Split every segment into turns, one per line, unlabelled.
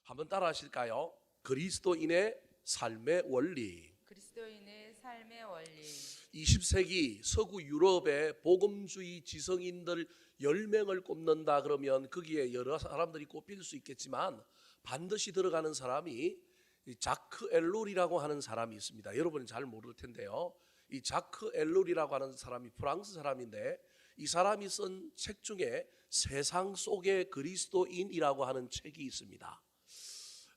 한번 따라 하실까요? 그리스도인의 삶의 원리.
그리스도인의 삶의 원리.
20세기 서구 유럽의 복음주의 지성인들 10명을 꼽는다 그러면 거기에 여러 사람들이 꼽힐 수 있겠지만 반드시 들어가는 사람이 이 자크 엘룰이라고 하는 사람이 있습니다. 여러분은 잘 모를 텐데요. 이 자크 엘룰이라고 하는 사람이 프랑스 사람인데 이 사람이 쓴 책 중에 세상 속의 그리스도인이라고 하는 책이 있습니다.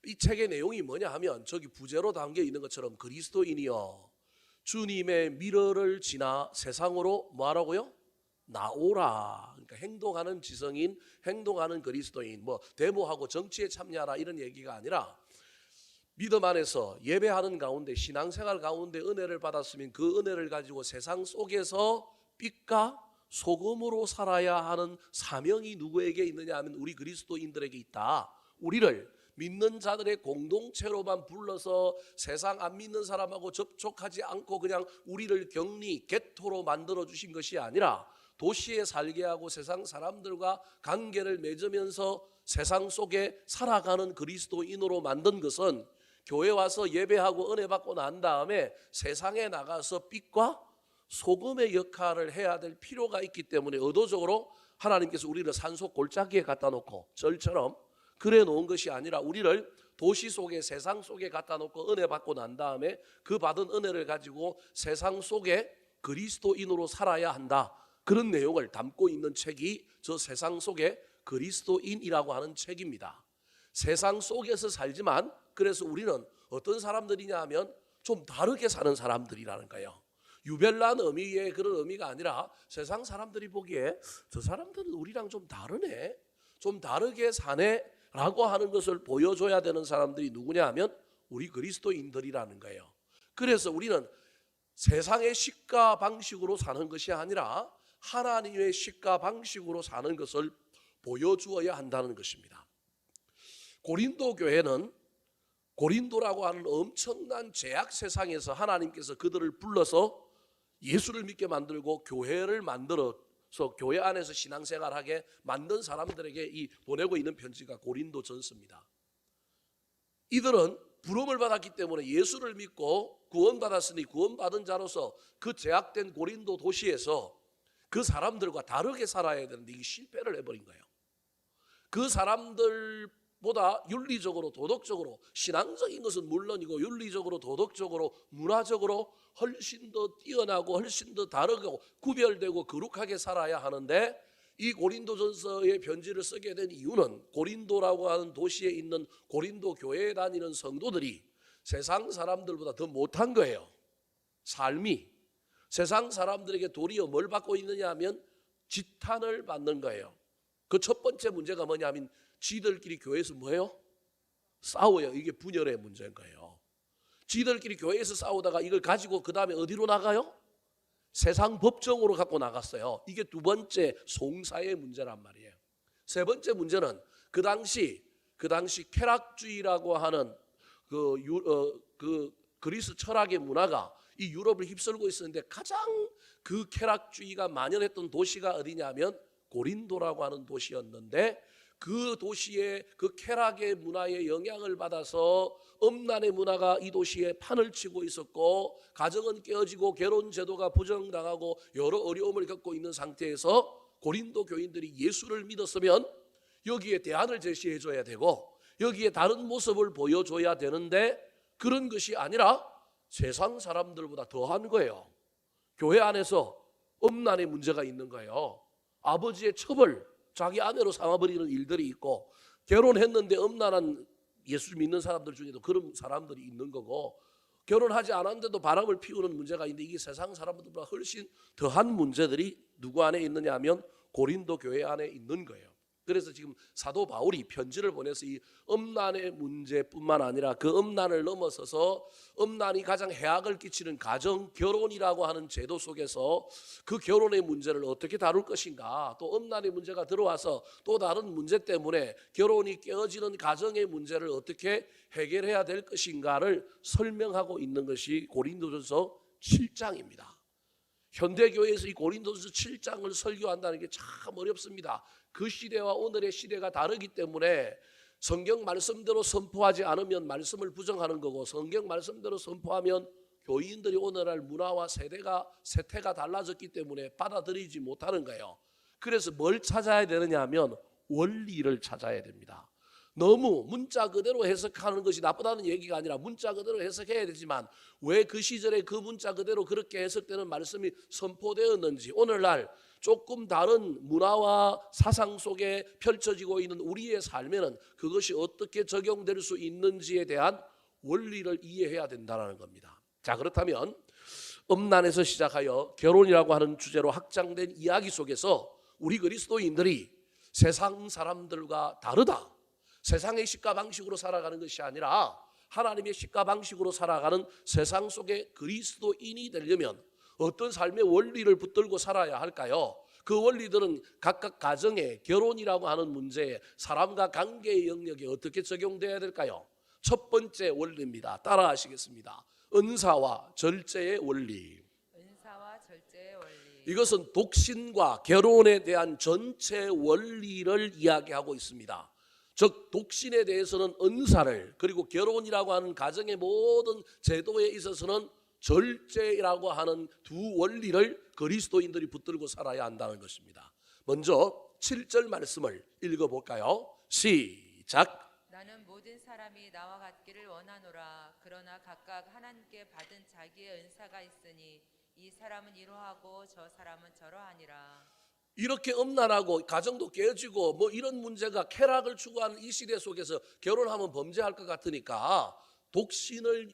이 책의 내용이 뭐냐 하면 저기 부제로 담겨 있는 것처럼 그리스도인이여 주님의 미러를 지나 세상으로 뭐하라고요? 나오라. 그러니까 행동하는 지성인, 행동하는 그리스도인, 뭐 데모하고 정치에 참여하라 이런 얘기가 아니라 믿음 안에서 예배하는 가운데 신앙생활 가운데 은혜를 받았으면 그 은혜를 가지고 세상 속에서 빛과 소금으로 살아야 하는 사명이 누구에게 있느냐 하면 우리 그리스도인들에게 있다. 우리를 믿는 자들의 공동체로만 불러서 세상 안 믿는 사람하고 접촉하지 않고 그냥 우리를 격리, 개토로 만들어 주신 것이 아니라 도시에 살게 하고 세상 사람들과 관계를 맺으면서 세상 속에 살아가는 그리스도인으로 만든 것은 교회 와서 예배하고 은혜 받고 난 다음에 세상에 나가서 빛과 소금의 역할을 해야 될 필요가 있기 때문에 의도적으로 하나님께서 우리를 산소 골짜기에 갖다 놓고 절처럼 그래 놓은 것이 아니라 우리를 도시 속에 세상 속에 갖다 놓고 은혜 받고 난 다음에 그 받은 은혜를 가지고 세상 속에 그리스도인으로 살아야 한다. 그런 내용을 담고 있는 책이 저 세상 속에 그리스도인이라고 하는 책입니다. 세상 속에서 살지만 그래서 우리는 어떤 사람들이냐 하면 좀 다르게 사는 사람들이라는 거예요. 유별난 의미의 그런 의미가 아니라 세상 사람들이 보기에 저 사람들은 우리랑 좀 다르네, 좀 다르게 사네 라고 하는 것을 보여줘야 되는 사람들이 누구냐 하면 우리 그리스도인들이라는 거예요. 그래서 우리는 세상의 식과 방식으로 사는 것이 아니라 하나님의 식과 방식으로 사는 것을 보여주어야 한다는 것입니다. 고린도 교회는 고린도라고 하는 엄청난 죄악 세상에서 하나님께서 그들을 불러서 예수를 믿게 만들고 교회를 만들어서 교회 안에서 신앙생활하게 만든 사람들에게 이 보내고 있는 편지가 고린도전서입니다. 이들은 부름을 받았기 때문에 예수를 믿고 구원받았으니 구원받은 자로서 그 죄악된 고린도 도시에서 그 사람들과 다르게 살아야 되는데 이게 실패를 해버린 거예요. 그 사람들보다 윤리적으로 도덕적으로 신앙적인 것은 물론이고 윤리적으로 도덕적으로 문화적으로 훨씬 더 뛰어나고 훨씬 더 다르고 구별되고 거룩하게 살아야 하는데 이 고린도전서의 편지를 쓰게 된 이유는 고린도라고 하는 도시에 있는 고린도 교회에 다니는 성도들이 세상 사람들보다 더 못한 거예요. 삶이 세상 사람들에게 도리어 뭘 받고 있느냐 하면 지탄을 받는 거예요. 그 첫 번째 문제가 뭐냐면 지들끼리 교회에서 뭐예요? 싸워요. 이게 분열의 문제인 거예요. 지들끼리 교회에서 싸우다가 이걸 가지고 그 다음에 어디로 나가요? 세상 법정으로 갖고 나갔어요. 이게 두 번째 송사의 문제란 말이에요. 세 번째 문제는 그 당시 쾌락주의라고 하는 그 그리스 철학의 문화가 이 유럽을 휩쓸고 있었는데 가장 그 쾌락주의가 만연했던 도시가 어디냐면 고린도라고 하는 도시였는데 그 도시의 그 쾌락의 문화에 영향을 받아서 음란의 문화가 이 도시에 판을 치고 있었고 가정은 깨어지고 결혼 제도가 부정당하고 여러 어려움을 겪고 있는 상태에서 고린도 교인들이 예수를 믿었으면 여기에 대안을 제시해 줘야 되고 여기에 다른 모습을 보여줘야 되는데 그런 것이 아니라 세상 사람들보다 더한 거예요. 교회 안에서 음란의 문제가 있는 거예요. 아버지의 첩을 자기 아내로 삼아버리는 일들이 있고 결혼했는데 음란한 예수 믿는 사람들 중에도 그런 사람들이 있는 거고 결혼하지 않았는데도 바람을 피우는 문제가 있는데 이게 세상 사람들보다 훨씬 더한 문제들이 누구 안에 있느냐 하면 고린도 교회 안에 있는 거예요. 그래서 지금 사도 바울이 편지를 보내서 이 음란의 문제뿐만 아니라 그 음란을 넘어서서 음란이 가장 해악을 끼치는 가정 결혼이라고 하는 제도 속에서 그 결혼의 문제를 어떻게 다룰 것인가, 또 음란의 문제가 들어와서 또 다른 문제 때문에 결혼이 깨어지는 가정의 문제를 어떻게 해결해야 될 것인가를 설명하고 있는 것이 고린도전서 7장입니다. 현대교회에서 이 고린도전서 7장을 설교한다는 게 참 어렵습니다. 그 시대와 오늘의 시대가 다르기 때문에 성경 말씀대로 선포하지 않으면 말씀을 부정하는 거고, 성경 말씀대로 선포하면 교인들이 오늘날 문화와 세태가 달라졌기 때문에 받아들이지 못하는 거예요. 그래서 뭘 찾아야 되느냐 하면 원리를 찾아야 됩니다. 너무 문자 그대로 해석하는 것이 나쁘다는 얘기가 아니라 문자 그대로 해석해야 되지만 왜 그 시절에 그 문자 그대로 그렇게 해석되는 말씀이 선포되었는지, 오늘날 조금 다른 문화와 사상 속에 펼쳐지고 있는 우리의 삶에는 그것이 어떻게 적용될 수 있는지에 대한 원리를 이해해야 된다는 겁니다. 자, 그렇다면 음란에서 시작하여 결혼이라고 하는 주제로 확장된 이야기 속에서 우리 그리스도인들이 세상 사람들과 다르다, 세상의 식가 방식으로 살아가는 것이 아니라 하나님의 식가 방식으로 살아가는 세상 속의 그리스도인이 되려면 어떤 삶의 원리를 붙들고 살아야 할까요? 그 원리들은 각각 가정에, 결혼이라고 하는 문제에, 사람과 관계의 영역에 어떻게 적용돼야 될까요? 첫 번째 원리입니다. 따라하시겠습니다. 은사와 절제의 원리.
은사와 절제의 원리.
이것은 독신과 결혼에 대한 전체 원리를 이야기하고 있습니다. 즉 독신에 대해서는 은사를, 그리고 결혼이라고 하는 가정의 모든 제도에 있어서는 절제라고 하는 두 원리를 그리스도인들이 붙들고 살아야 한다는 것입니다. 먼저 7절 말씀을 읽어볼까요? 시작.
나는 모든 사람이 나와 같기를 원하노라. 그러나 각각 하나님께 받은 자기의 은사가 있으니 이 사람은 이러하고 저 사람은 저러하니라.
이렇게 음란하고 가정도 깨지고 뭐 이런 문제가 쾌락을 추구하는 이 시대 속에서 결혼하면 범죄할 것 같으니까 독신을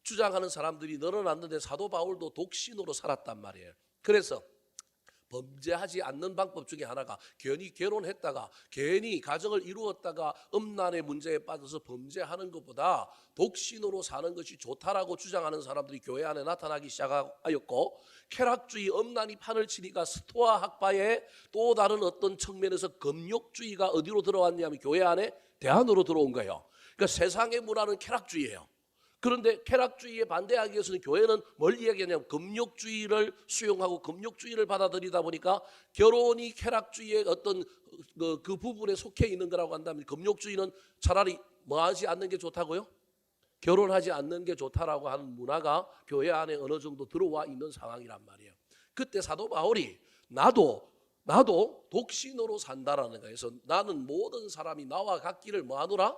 주장하는 사람들이 늘어났는데 사도 바울도 독신으로 살았단 말이에요. 그래서 범죄하지 않는 방법 중에 하나가 괜히 결혼했다가 괜히 가정을 이루었다가 음란의 문제에 빠져서 범죄하는 것보다 독신으로 사는 것이 좋다라고 주장하는 사람들이 교회 안에 나타나기 시작하였고, 쾌락주의, 음란이 판을 치니까 스토아 학파의 또 다른 어떤 측면에서 금욕주의가 어디로 들어왔냐면 교회 안에 대안으로 들어온 거예요. 그러니까 세상의 문화는 쾌락주의예요. 그런데 쾌락주의에 반대하기 위해서는 교회는 뭘 이야기하냐면 금욕주의를 수용하고 금욕주의를 받아들이다 보니까 결혼이 쾌락주의의 어떤 그 부분에 속해 있는 거라고 한다면 금욕주의는 차라리 뭐 하지 않는 게 좋다고요? 결혼하지 않는 게 좋다라고 하는 문화가 교회 안에 어느 정도 들어와 있는 상황이란 말이에요. 그때 사도 바울이 나도 독신으로 산다라는 거예요. 그래서 나는 모든 사람이 나와 같기를 뭐하노라?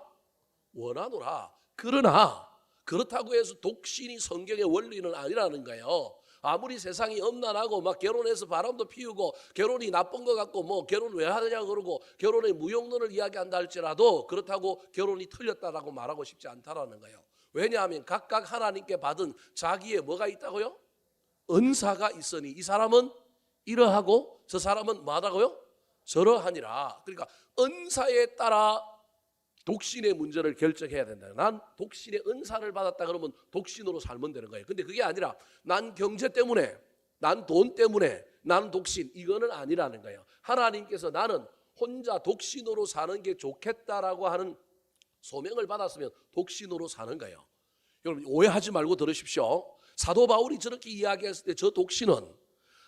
원하노라. 그러나 그렇다고 해서 독신이 성경의 원리는 아니라는 거예요. 아무리 세상이 엄난하고 막 결혼해서 바람도 피우고 결혼이 나쁜 것 같고 뭐 결혼 왜 하느냐 그러고 결혼의 무용론을 이야기한다 할지라도 그렇다고 결혼이 틀렸다라고 말하고 싶지 않다라는 거예요. 왜냐하면 각각 하나님께 받은 자기의 뭐가 있다고요? 은사가 있으니 이 사람은 이러하고 저 사람은 뭐하다고요? 저러하니라. 그러니까 은사에 따라 독신의 문제를 결정해야 된다. 난 독신의 은사를 받았다 그러면 독신으로 살면 되는 거예요. 근데 그게 아니라 난 경제 때문에, 난 돈 때문에, 난 독신, 이거는 아니라는 거예요. 하나님께서 나는 혼자 독신으로 사는 게 좋겠다라고 하는 소명을 받았으면 독신으로 사는 거예요. 여러분 오해하지 말고 들으십시오. 사도 바울이 저렇게 이야기했을 때 저 독신은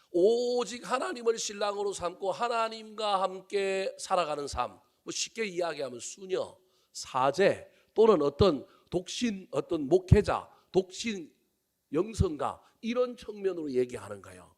오직 하나님을 신랑으로 삼고 하나님과 함께 살아가는 삶, 뭐 쉽게 이야기하면 수녀, 사제 또는 어떤 독신, 어떤 목회자, 독신 영성가 이런 측면으로 얘기하는 거예요.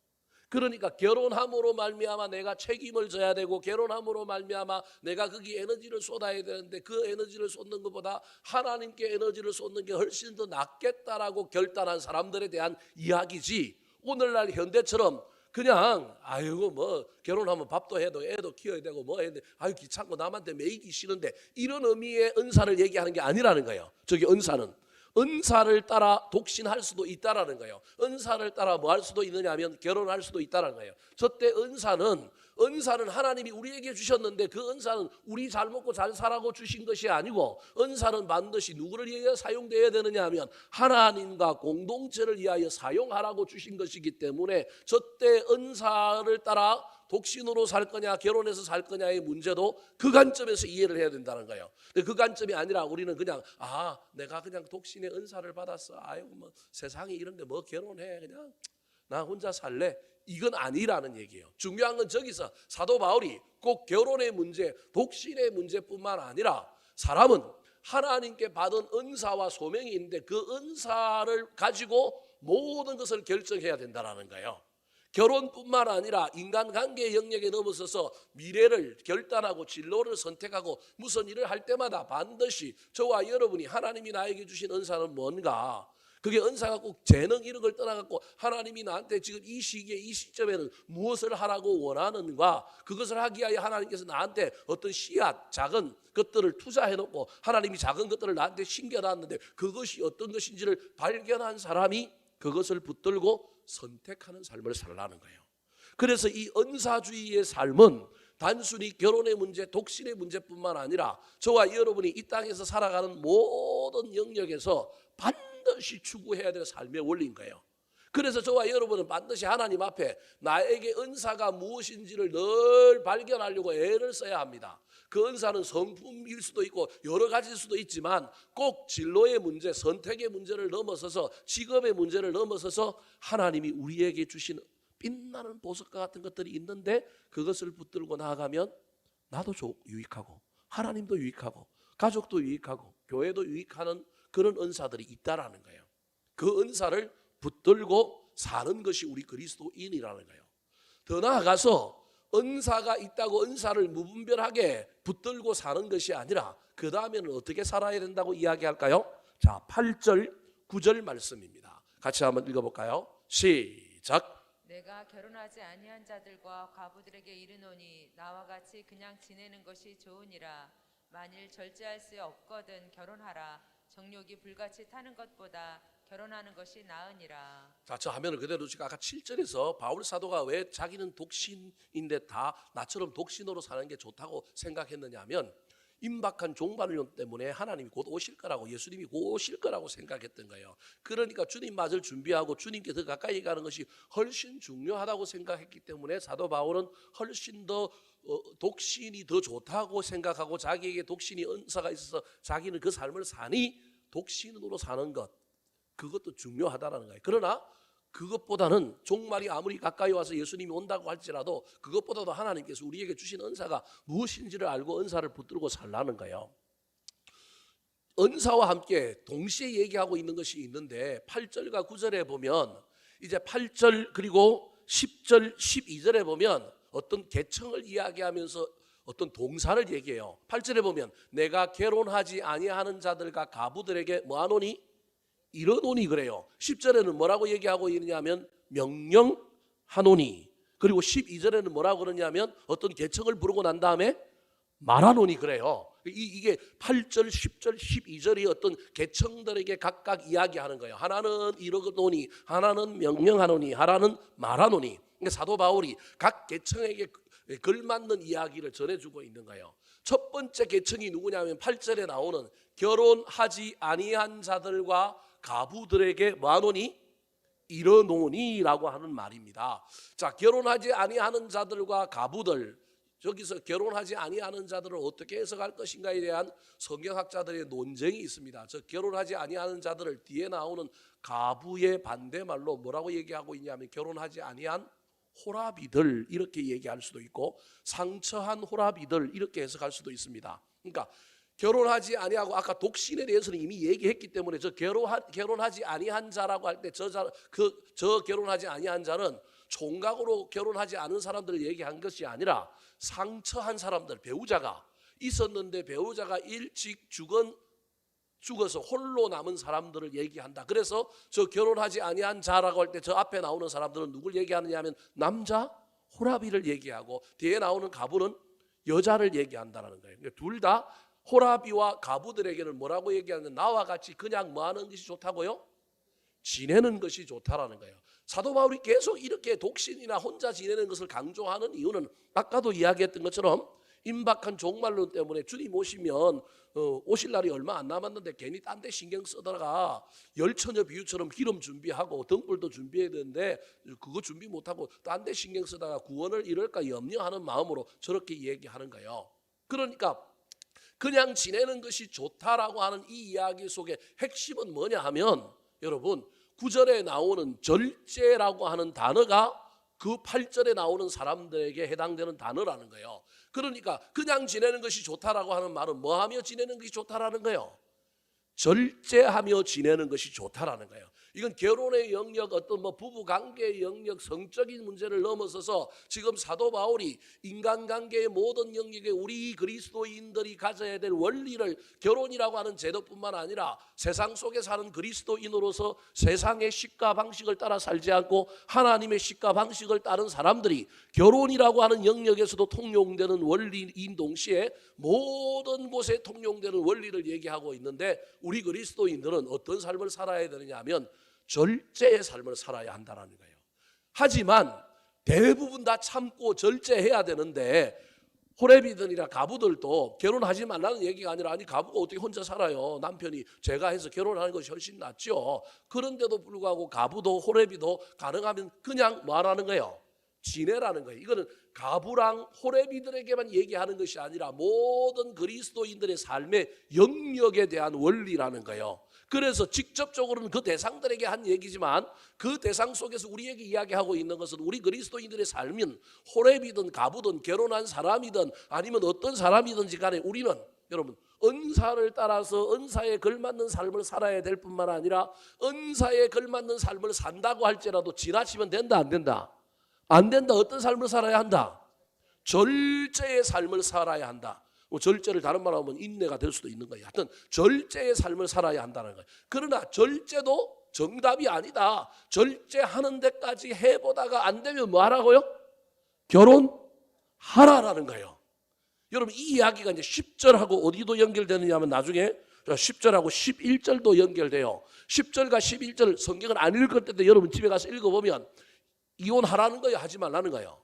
그러니까 결혼함으로 말미암아 내가 책임을 져야 되고 결혼함으로 말미암아 내가 거기 에너지를 쏟아야 되는데 그 에너지를 쏟는 것보다 하나님께 에너지를 쏟는 게 훨씬 더 낫겠다라고 결단한 사람들에 대한 이야기지, 오늘날 현대처럼 그냥 아이고 뭐 결혼하면 밥도 해도 애도 키워야 되고 뭐 해야 돼, 아유 귀찮고 남한테 매이기 싫은데, 이런 의미의 은사를 얘기하는 게 아니라는 거예요. 저기 은사를 따라 독신할 수도 있다라는 거예요. 은사를 따라 뭐 할 수도 있느냐 하면 결혼할 수도 있다라는 거예요. 저때 은사는 하나님이 우리에게 주셨는데 그 은사는 우리 잘 먹고 잘 살라고 주신 것이 아니고, 은사는 반드시 누구를 위해 사용되어야 되느냐 하면 하나님과 공동체를 위하여 사용하라고 주신 것이기 때문에 저때 은사를 따라 독신으로 살 거냐 결혼해서 살 거냐의 문제도 그 관점에서 이해를 해야 된다는 거예요. 그 관점이 아니라 우리는 그냥 내가 그냥 독신의 은사를 받았어, 아이고 뭐 세상에 이런 게 뭐 결혼해, 그냥 나 혼자 살래, 이건 아니라는 얘기예요. 중요한 건 저기서 사도 바울이 꼭 결혼의 문제, 독신의 문제뿐만 아니라 사람은 하나님께 받은 은사와 소명이 있는데 그 은사를 가지고 모든 것을 결정해야 된다는 거예요. 결혼뿐만 아니라 인간관계 영역에 넘어서서 미래를 결단하고 진로를 선택하고 무슨 일을 할 때마다 반드시 저와 여러분이 하나님이 나에게 주신 은사는 뭔가, 그게 은사가 꼭 재능 이런 걸 떠나갖고 하나님이 나한테 지금 이 시기에 이 시점에는 무엇을 하라고 원하는가, 그것을 하기 위하여 하나님께서 나한테 어떤 씨앗 작은 것들을 투자해놓고 하나님이 작은 것들을 나한테 심겨놨는데 그것이 어떤 것인지를 발견한 사람이 그것을 붙들고 선택하는 삶을 살라는 거예요. 그래서 이 은사주의의 삶은 단순히 결혼의 문제, 독신의 문제뿐만 아니라 저와 여러분이 이 땅에서 살아가는 모든 영역에서 반드시 추구해야 될 삶의 원리인 거예요. 그래서 저와 여러분은 반드시 하나님 앞에 나에게 은사가 무엇인지를 늘 발견하려고 애를 써야 합니다. 그 은사는 성품일 수도 있고 여러 가지일 수도 있지만 꼭 진로의 문제, 선택의 문제를 넘어서서 직업의 문제를 넘어서서 하나님이 우리에게 주신 빛나는 보석과 같은 것들이 있는데 그것을 붙들고 나아가면 나도 유익하고 하나님도 유익하고 가족도 유익하고 교회도 유익하는 그런 은사들이 있다라는 거예요. 그 은사를 붙들고 사는 것이 우리 그리스도인이라는 거예요. 더 나아가서 은사가 있다고 은사를 무분별하게 붙들고 사는 것이 아니라 그 다음에는 어떻게 살아야 된다고 이야기할까요? 자, 8절 9절 말씀입니다. 같이 한번 읽어볼까요? 시작.
내가 결혼하지 아니한 자들과 과부들에게 이르노니 나와 같이 그냥 지내는 것이 좋으니라. 만일 절제할 수 없거든 결혼하라. 정욕이 불같이 타는 것보다 결혼하는 것이 나으니라.
자, 저 화면을 그대로 주시고 아까 7절에서 바울 사도가 왜 자기는 독신인데 다 나처럼 독신으로 사는 게 좋다고 생각했느냐 하면 임박한 종말론 때문에 하나님이 곧 오실 거라고, 예수님이 곧 오실 거라고 생각했던 거예요. 그러니까 주님 맞을 준비하고 주님께 더 가까이 가는 것이 훨씬 중요하다고 생각했기 때문에 사도 바울은 훨씬 더 독신이 더 좋다고 생각하고 자기에게 독신이 은사가 있어서 자기는 그 삶을 사니 독신으로 사는 것, 그것도 중요하다는 거예요. 그러나 그것보다는 종말이 아무리 가까이 와서 예수님이 온다고 할지라도 그것보다도 하나님께서 우리에게 주신 은사가 무엇인지를 알고 은사를 붙들고 살라는 거예요. 은사와 함께 동시에 얘기하고 있는 것이 있는데 8절과 9절에 보면 이제 8절 그리고 10절 12절에 보면 어떤 계층을 이야기하면서 어떤 동사를 얘기해요. 8절에 보면 내가 결혼하지 아니하는 자들과 가부들에게 뭐하노니? 이러노니 그래요. 10절에는 뭐라고 얘기하고 있느냐면 명령하노니, 그리고 12절에는 뭐라고 그러냐면 어떤 계층을 부르고 난 다음에 말하노니 그래요. 이게 8절, 10절, 12절이 어떤 계층들에게 각각 이야기하는 거예요. 하나는 이러노니, 하나는 명령하노니, 하나는 말하노니. 그러니까 사도 바울이 각 계층에게 걸맞는 이야기를 전해주고 있는 거예요. 첫 번째 계층이 누구냐면 8절에 나오는 결혼하지 아니한 자들과 가부들에게 뭐하노니? 이러노니라고 하는 말입니다. 자, 결혼하지 아니하는 자들과 가부들, 여기서 결혼하지 아니하는 자들을 어떻게 해석할 것인가에 대한 성경학자들의 논쟁이 있습니다. 저 결혼하지 아니하는 자들을 뒤에 나오는 가부의 반대말로 뭐라고 얘기하고 있냐면 결혼하지 아니한 호라비들 이렇게 얘기할 수도 있고 상처한 호라비들 이렇게 해석할 수도 있습니다. 그러니까 결혼하지 아니하고 아까 독신에 대해서는 이미 얘기했기 때문에 저 결혼하지 아니한 자라고 할 때 저 결혼하지 아니한 자는 총각으로 결혼하지 않은 사람들을 얘기한 것이 아니라 상처한 사람들, 배우자가 있었는데 배우자가 일찍 죽어서 홀로 남은 사람들을 얘기한다. 그래서 저 결혼하지 아니한 자라고 할 때 저 앞에 나오는 사람들은 누굴 얘기하느냐 하면 남자 호라비를 얘기하고 뒤에 나오는 가부는 여자를 얘기한다는 거예요. 둘 다 호라비와 가부들에게는 뭐라고 얘기하냐면 나와 같이 그냥 뭐 하는 것이 좋다고요? 지내는 것이 좋다라는 거예요. 사도 바울이 계속 이렇게 독신이나 혼자 지내는 것을 강조하는 이유는 아까도 이야기했던 것처럼 임박한 종말론 때문에 주님 오시면 오실 날이 얼마 안 남았는데 괜히 딴 데 신경 쓰다가 열처녀 비유처럼 기름 준비하고 등불도 준비해야 되는데 그거 준비 못하고 딴 데 신경 쓰다가 구원을 잃을까 염려하는 마음으로 저렇게 얘기하는 거예요. 그러니까 그냥 지내는 것이 좋다라고 하는 이 이야기 속에 핵심은 뭐냐 하면 여러분 9절에 나오는 절제라고 하는 단어가 그 8절에 나오는 사람들에게 해당되는 단어라는 거예요. 그러니까 그냥 지내는 것이 좋다라고 하는 말은 뭐하며 지내는 것이 좋다라는 거예요. 절제하며 지내는 것이 좋다라는 거예요. 이건 결혼의 영역, 어떤 부부 관계의 영역, 성적인 문제를 넘어서서 지금 사도 바울이 인간관계의 모든 영역에 우리 그리스도인들이 가져야 될 원리를, 결혼이라고 하는 제도뿐만 아니라 세상 속에 사는 그리스도인으로서 세상의 식과 방식을 따라 살지 않고 하나님의 식과 방식을 따른 사람들이 결혼이라고 하는 영역에서도 통용되는 원리인 동시에 모든 곳에 통용되는 원리를 얘기하고 있는데, 우리 그리스도인들은 어떤 삶을 살아야 되느냐 하면 절제의 삶을 살아야 한다는 거예요. 하지만 대부분 다 참고 절제해야 되는데, 호레비들이나 가부들도 결혼하지 말라는 얘기가 아니라, 아니 가부가 어떻게 혼자 살아요? 남편이 제가 해서 결혼하는 것이 훨씬 낫죠. 그런데도 불구하고 가부도 호레비도 가능하면 그냥 뭐하라는 거예요? 지내라는 거예요. 이거는 가부랑 호레비들에게만 얘기하는 것이 아니라 모든 그리스도인들의 삶의 영역에 대한 원리라는 거예요. 그래서 직접적으로는 그 대상들에게 한 얘기지만 그 대상 속에서 우리에게 이야기하고 있는 것은 우리 그리스도인들의 삶은 호레비든 가부든 결혼한 사람이든 아니면 어떤 사람이든지 간에 우리는, 여러분, 은사를 따라서 은사에 걸맞는 삶을 살아야 될 뿐만 아니라 은사에 걸맞는 삶을 산다고 할지라도 지나치면 된다, 안 된다? 안 된다. 어떤 삶을 살아야 한다? 절제의 삶을 살아야 한다. 절제를 다른 말로 하면 인내가 될 수도 있는 거예요. 하여튼 절제의 삶을 살아야 한다는 거예요. 그러나 절제도 정답이 아니다. 절제하는 데까지 해보다가 안 되면 뭐 하라고요? 결혼하라라는 거예요. 여러분, 이 이야기가 이제 10절하고 어디도 연결되느냐 하면 나중에 10절하고 11절도 연결돼요. 10절과 11절 성경을 안 읽을 때도 여러분 집에 가서 읽어보면 이혼하라는 거예요? 하지 말라는 거예요?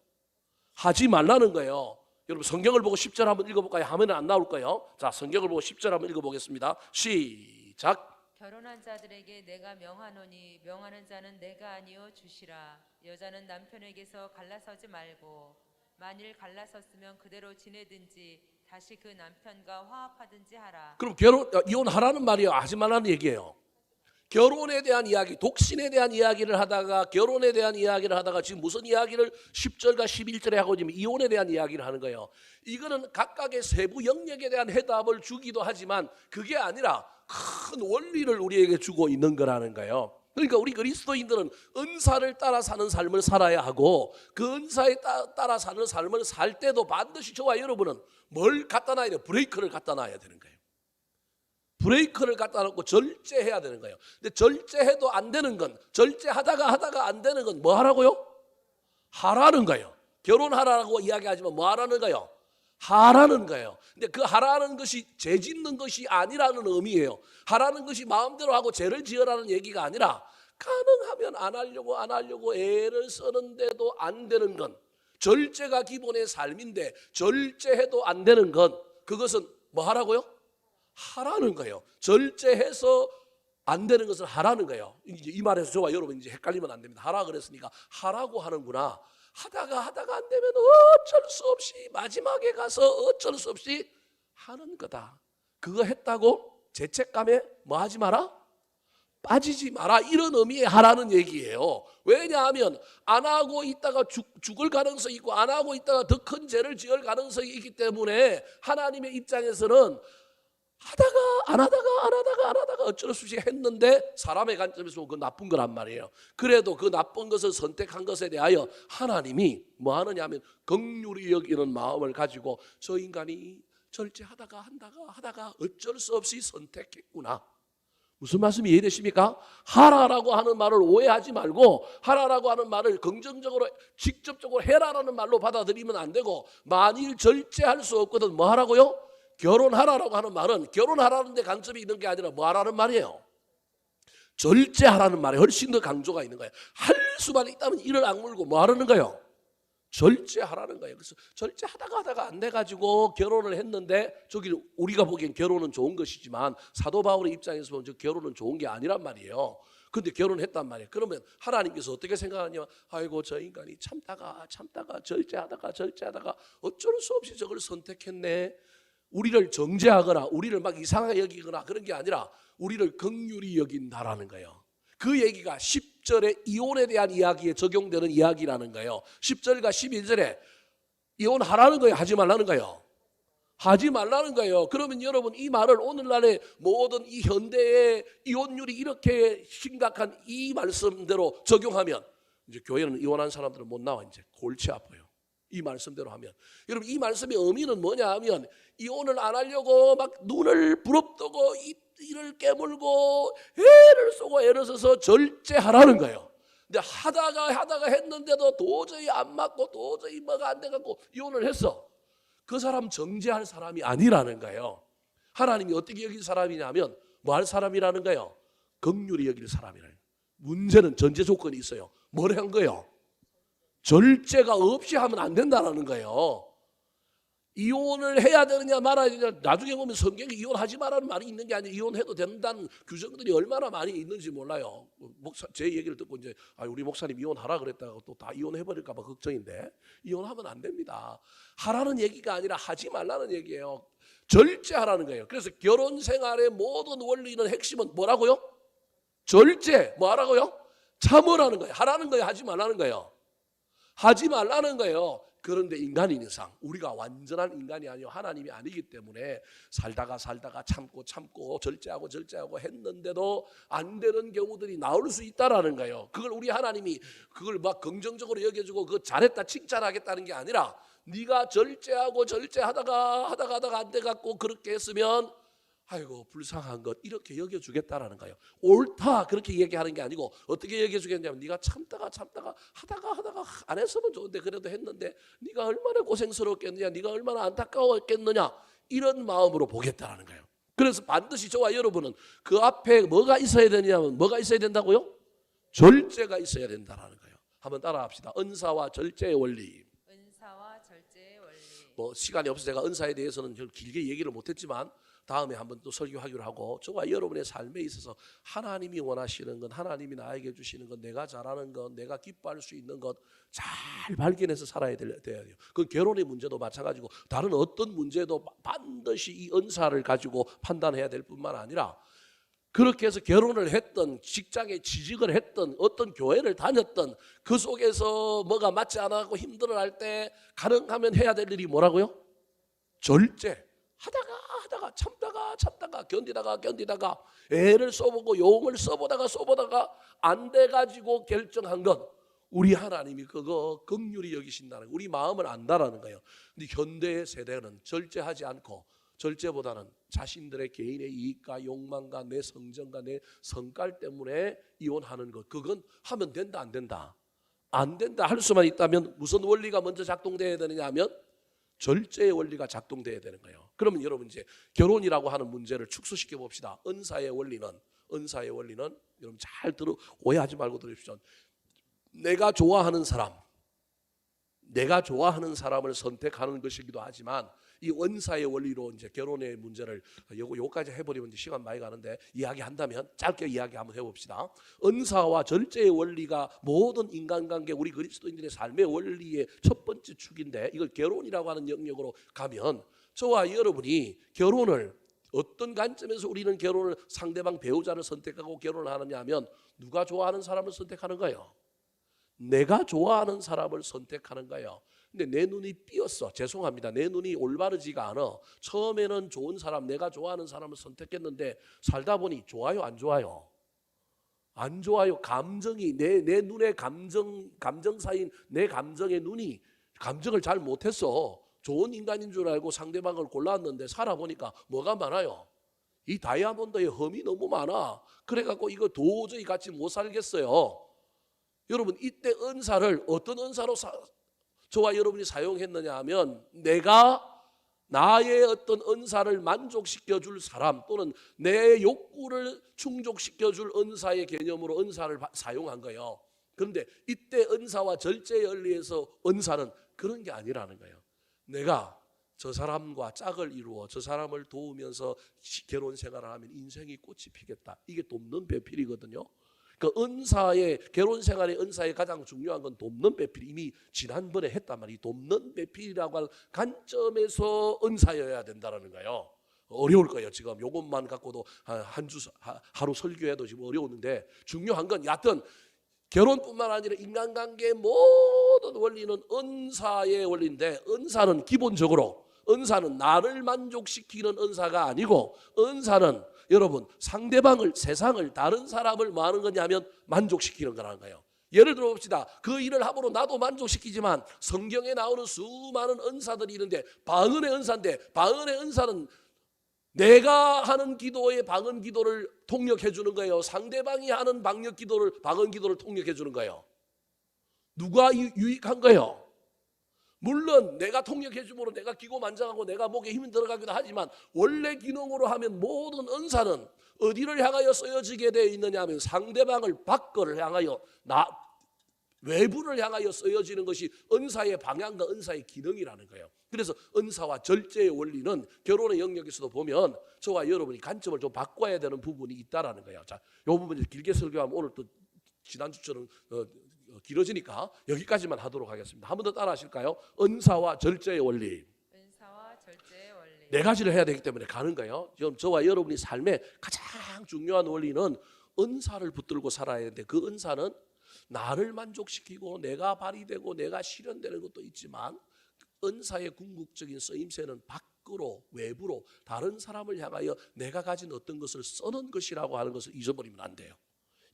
하지 말라는 거예요. 여러분 성경을 보고 10절 한번 읽어볼까요? 화면에 안 나올 거예요. 자, 성경을 보고 10절 한번 읽어보겠습니다. 시작.
결혼한 자들에게 내가 명하노니 명하는 자는 내가 아니요 주시라. 여자는 남편에게서 갈라서지 말고 만일 갈라섰으면 그대로 지내든지 다시 그 남편과 화합하든지 하라.
그럼 이혼하라는 말이요? 하지 말라는 얘기예요? 결혼에 대한 이야기, 독신에 대한 이야기를 하다가 결혼에 대한 이야기를 하다가 지금 무슨 이야기를 10절과 11절에 하고 있냐면 이혼에 대한 이야기를 하는 거예요. 이거는 각각의 세부 영역에 대한 해답을 주기도 하지만 그게 아니라 큰 원리를 우리에게 주고 있는 거라는 거예요. 그러니까 우리 그리스도인들은 은사를 따라 사는 삶을 살아야 하고 그 은사에 따라 사는 삶을 살 때도 반드시 저와 여러분은 뭘 갖다 놔야 돼요? 브레이크를 갖다 놔야 되는 거예요. 브레이크를 갖다 놓고 절제해야 되는 거예요. 근데 절제해도 안 되는 건, 절제하다가 안 되는 건 뭐 하라고요? 하라는 거예요. 결혼하라고 이야기하지만 뭐 하라는 거예요? 하라는 거예요. 근데 그 하라는 것이 죄 짓는 것이 아니라는 의미예요. 하라는 것이 마음대로 하고 죄를 지으라는 얘기가 아니라 가능하면 안 하려고 애를 쓰는데도 안 되는 건, 절제가 기본의 삶인데 절제해도 안 되는 건, 그것은 뭐 하라고요? 하라는 거예요. 절제해서 안 되는 것을 하라는 거예요. 이제 이 말에서 저와 여러분 이제 헷갈리면 안 됩니다. 하라 그랬으니까 하라고 하는구나. 하다가 안 되면 어쩔 수 없이 마지막에 가서 어쩔 수 없이 하는 거다. 그거 했다고 죄책감에 뭐 하지 마라? 빠지지 마라. 이런 의미의 하라는 얘기예요. 왜냐하면 안 하고 있다가 죽을 가능성이 있고 안 하고 있다가 더 큰 죄를 지을 가능성이 있기 때문에 하나님의 입장에서는 하다가 안 하다가 어쩔 수 없이 했는데 사람의 관점에서 그 나쁜 거란 말이에요. 그래도 그 나쁜 것을 선택한 것에 대하여 하나님이 뭐 하느냐 하면 긍휼히 여기는 마음을 가지고 저 인간이 절제하다가 하다가 어쩔 수 없이 선택했구나. 무슨 말씀이 이해되십니까? 하라라고 하는 말을 오해하지 말고 하라라고 하는 말을 긍정적으로 직접적으로 해라라는 말로 받아들이면 안 되고, 만일 절제할 수 없거든 뭐 하라고요? 결혼하라라고 하는 말은 결혼하라는 데 강점이 있는 게 아니라 뭐 하라는 말이에요? 절제하라는 말에 훨씬 더 강조가 있는 거예요. 할 수만 있다면 이를 악물고 뭐 하라는 거예요? 절제하라는 거예요. 그래서 절제하다가 안 돼가지고 결혼을 했는데, 저기 우리가 보기엔 결혼은 좋은 것이지만 사도 바울의 입장에서 보면 저 결혼은 좋은 게 아니란 말이에요. 근데 결혼했단 말이에요. 그러면 하나님께서 어떻게 생각하냐? 아이고 저 인간이 참다가 절제하다가 어쩔 수 없이 저걸 선택했네. 우리를 정죄하거나 우리를 막 이상하게 여기거나 그런 게 아니라 우리를 긍휼히 여긴다라는 거예요. 그 얘기가 10절에 이혼에 대한 이야기에 적용되는 이야기라는 거예요. 10절과 11절에 이혼하라는 거예요, 하지 말라는 거예요? 하지 말라는 거예요. 그러면 여러분 이 말을 오늘날의 모든 이 현대의 이혼율이 이렇게 심각한 이 말씀대로 적용하면 이제 교회는 이혼한 사람들은 못 나와. 이제 골치 아파요. 이 말씀대로 하면. 여러분 이 말씀의 의미는 뭐냐 하면 이혼을 안 하려고 막 눈을 부릅뜨고 이를 깨물고 애를 쏘고 애를 써서 절제하라는 거예요. 근데 하다가 했는데도 도저히 안 맞고 도저히 뭐가 안 돼갖고 이혼을 했어. 그 사람 정죄할 사람이 아니라는 거예요. 하나님이 어떻게 여길 사람이냐면 뭐 할 사람이라는 거예요? 긍휼히 여길 사람이라는 거예요. 문제는 전제 조건이 있어요. 뭘 한 거예요? 절제가 없이 하면 안 된다는 거예요. 이혼을 해야 되느냐 말아야 되느냐, 나중에 보면 성경에 이혼하지 말라는 말이 있는 게 아니라 이혼해도 된다는 규정들이 얼마나 많이 있는지 몰라요. 제 얘기를 듣고 이제 우리 목사님 이혼하라 그랬다고 또 다 이혼해버릴까 봐 걱정인데, 이혼하면 안 됩니다. 하라는 얘기가 아니라 하지 말라는 얘기예요. 절제하라는 거예요. 그래서 결혼 생활의 모든 원리는 핵심은 뭐라고요? 절제. 뭐 하라고요? 참으라는 거예요. 하라는 거예요, 하지 말라는 거예요? 하지 말라는 거예요. 그런데 인간인 이상 우리가 완전한 인간이 아니요 하나님이 아니기 때문에 살다가 참고 절제하고 했는데도 안 되는 경우들이 나올 수 있다라는 거예요. 그걸 우리 하나님이 그걸 막 긍정적으로 여겨주고 그거 잘했다 칭찬하겠다는 게 아니라, 네가 절제하다가 안 돼갖고 그렇게 했으면 아이고 불쌍한 것 이렇게 여겨주겠다라는 거예요. 옳다 그렇게 얘기하는 게 아니고 어떻게 여겨주겠냐면, 네가 참다가 하다가 안 했으면 좋은데 그래도 했는데 네가 얼마나 고생스럽겠느냐, 네가 얼마나 안타까웠겠느냐, 이런 마음으로 보겠다라는 거예요. 그래서 반드시 저와 여러분은 그 앞에 뭐가 있어야 되냐면, 뭐가 있어야 된다고요? 절제가 있어야 된다라는 거예요. 한번 따라합시다. 은사와 절제의 원리.
은사와 절제의 원리.
뭐 시간이 없어서 제가 은사에 대해서는 길게 얘기를 못했지만 다음에 한번 또 설교하기로 하고, 저와 여러분의 삶에 있어서 하나님이 원하시는 것, 하나님이 나에게 주시는 것, 내가 잘하는 것, 내가 기뻐할 수 있는 것 잘 발견해서 살아야 돼요. 그 결혼의 문제도 마찬가지고 다른 어떤 문제도 반드시 이 은사를 가지고 판단해야 될 뿐만 아니라, 그렇게 해서 결혼을 했던, 직장에 취직을 했던, 어떤 교회를 다녔던 그 속에서 뭐가 맞지 않고 힘들어할 때 가능하면 해야 될 일이 뭐라고요? 절제. 하다가 참다가 견디다가 애를 써보고 용을 써보다가 안 돼가지고 결정한 것, 우리 하나님이 그거 긍휼히 여기신다는 거예요. 우리 마음을 안다라는 거예요. 근데 현대의 세대는 절제하지 않고, 절제보다는 자신들의 개인의 이익과 욕망과 내 성정과 내 성깔 때문에 이혼하는 것, 그건 하면 된다 안 된다? 안 된다 할 수만 있다면 무슨 원리가 먼저 작동돼야 되느냐 하면 절제의 원리가 작동돼야 되는 거예요. 그러면 여러분 이제 결혼이라고 하는 문제를 축소시켜 봅시다. 은사의 원리는 여러분 잘 오해하지 말고 들으십시오. 내가 좋아하는 사람을 선택하는 것이기도 하지만, 이 은사의 원리로 이제 결혼의 문제를 요까지 해버리면 이제 시간 많이 가는데, 이야기한다면 짧게 이야기 한번 해봅시다. 은사와 절제의 원리가 모든 인간관계, 우리 그리스도인들의 삶의 원리의 첫 번째 축인데, 이걸 결혼이라고 하는 영역으로 가면 저와 여러분이 결혼을 어떤 관점에서 우리는 결혼을, 상대방 배우자를 선택하고 결혼을 하느냐 하면, 누가 좋아하는 사람을 선택하는 거예요? 내가 좋아하는 사람을 선택하는 거예요. 근데 내 눈이 삐었어. 죄송합니다. 내 눈이 올바르지가 않아. 처음에는 좋은 사람, 내가 좋아하는 사람을 선택했는데 살다 보니 좋아요, 안 좋아요? 안 좋아요. 감정이 내 눈의 감정사인 내 감정의 눈이 감정을 잘 못했어. 좋은 인간인 줄 알고 상대방을 골랐는데 살아보니까 뭐가 많아요? 이 다이아몬드에 흠이 너무 많아. 그래갖고 이거 도저히 같이 못 살겠어요. 여러분 이때 은사를 어떤 은사로 저와 여러분이 사용했느냐 하면, 내가 나의 어떤 은사를 만족시켜 줄 사람, 또는 내 욕구를 충족시켜 줄 은사의 개념으로 은사를 사용한 거예요. 그런데 이때 은사와 절제의 원리에서 은사는 그런 게 아니라는 거예요. 내가 저 사람과 짝을 이루어 저 사람을 도우면서 결혼 생활을 하면 인생이 꽃이 피겠다. 이게 돕는 배필이거든요. 그 은사의, 결혼 생활의 은사의 가장 중요한 건 돕는 배필. 이미 지난번에 했단 말이에요. 돕는 배필이라고 하는 관점에서 은사여야 된다는 거예요. 어려울 거예요. 지금 요것만 갖고도 하루 설교해도 지금 어려웠는데, 중요한 건 여하튼 결혼뿐만 아니라 인간관계의 모든 원리는 은사의 원리인데, 은사는 기본적으로 은사는 나를 만족시키는 은사가 아니고, 은사는 여러분 상대방을, 세상을, 다른 사람을 뭐 하는 거냐면 만족시키는 거라는 거예요. 예를 들어 봅시다. 그 일을 함으로 나도 만족시키지만 성경에 나오는 수많은 은사들이 있는데, 방언의 은사인데, 방언의 은사는 내가 하는 기도의 방언 기도를 통역해 주는 거예요. 상대방이 하는 방언 기도를 통역해 주는 거예요. 누가 유익한 거예요? 물론 내가 통역해 줌으로 내가 기고만장하고 내가 목에 힘이 들어가기도 하지만, 원래 기능으로 하면 모든 은사는 어디를 향하여 쓰여지게 되어 있느냐 하면 상대방을 밖을 향하여, 외부를 향하여 쓰여지는 것이 은사의 방향과 은사의 기능이라는 거예요. 그래서 은사와 절제의 원리는 결혼의 영역에서도 보면 저와 여러분이 관점을 좀 바꿔야 되는 부분이 있다라는 거예요. 자, 이 부분을 길게 설교하면 오늘 또 지난주처럼 길어지니까 여기까지만 하도록 하겠습니다. 한 번 더 따라 하실까요? 은사와 절제의 원리.
은사와 절제의 원리.
네 가지를 해야 되기 때문에 가는 거예요. 지금 저와 여러분이 삶의 가장 중요한 원리는 은사를 붙들고 살아야 되는데, 그 은사는 나를 만족시키고 내가 발휘되고 내가 실현되는 것도 있지만, 은사의 궁극적인 쓰임새는 밖으로, 외부로 다른 사람을 향하여 내가 가진 어떤 것을 쓰는 것이라고 하는 것을 잊어버리면 안 돼요.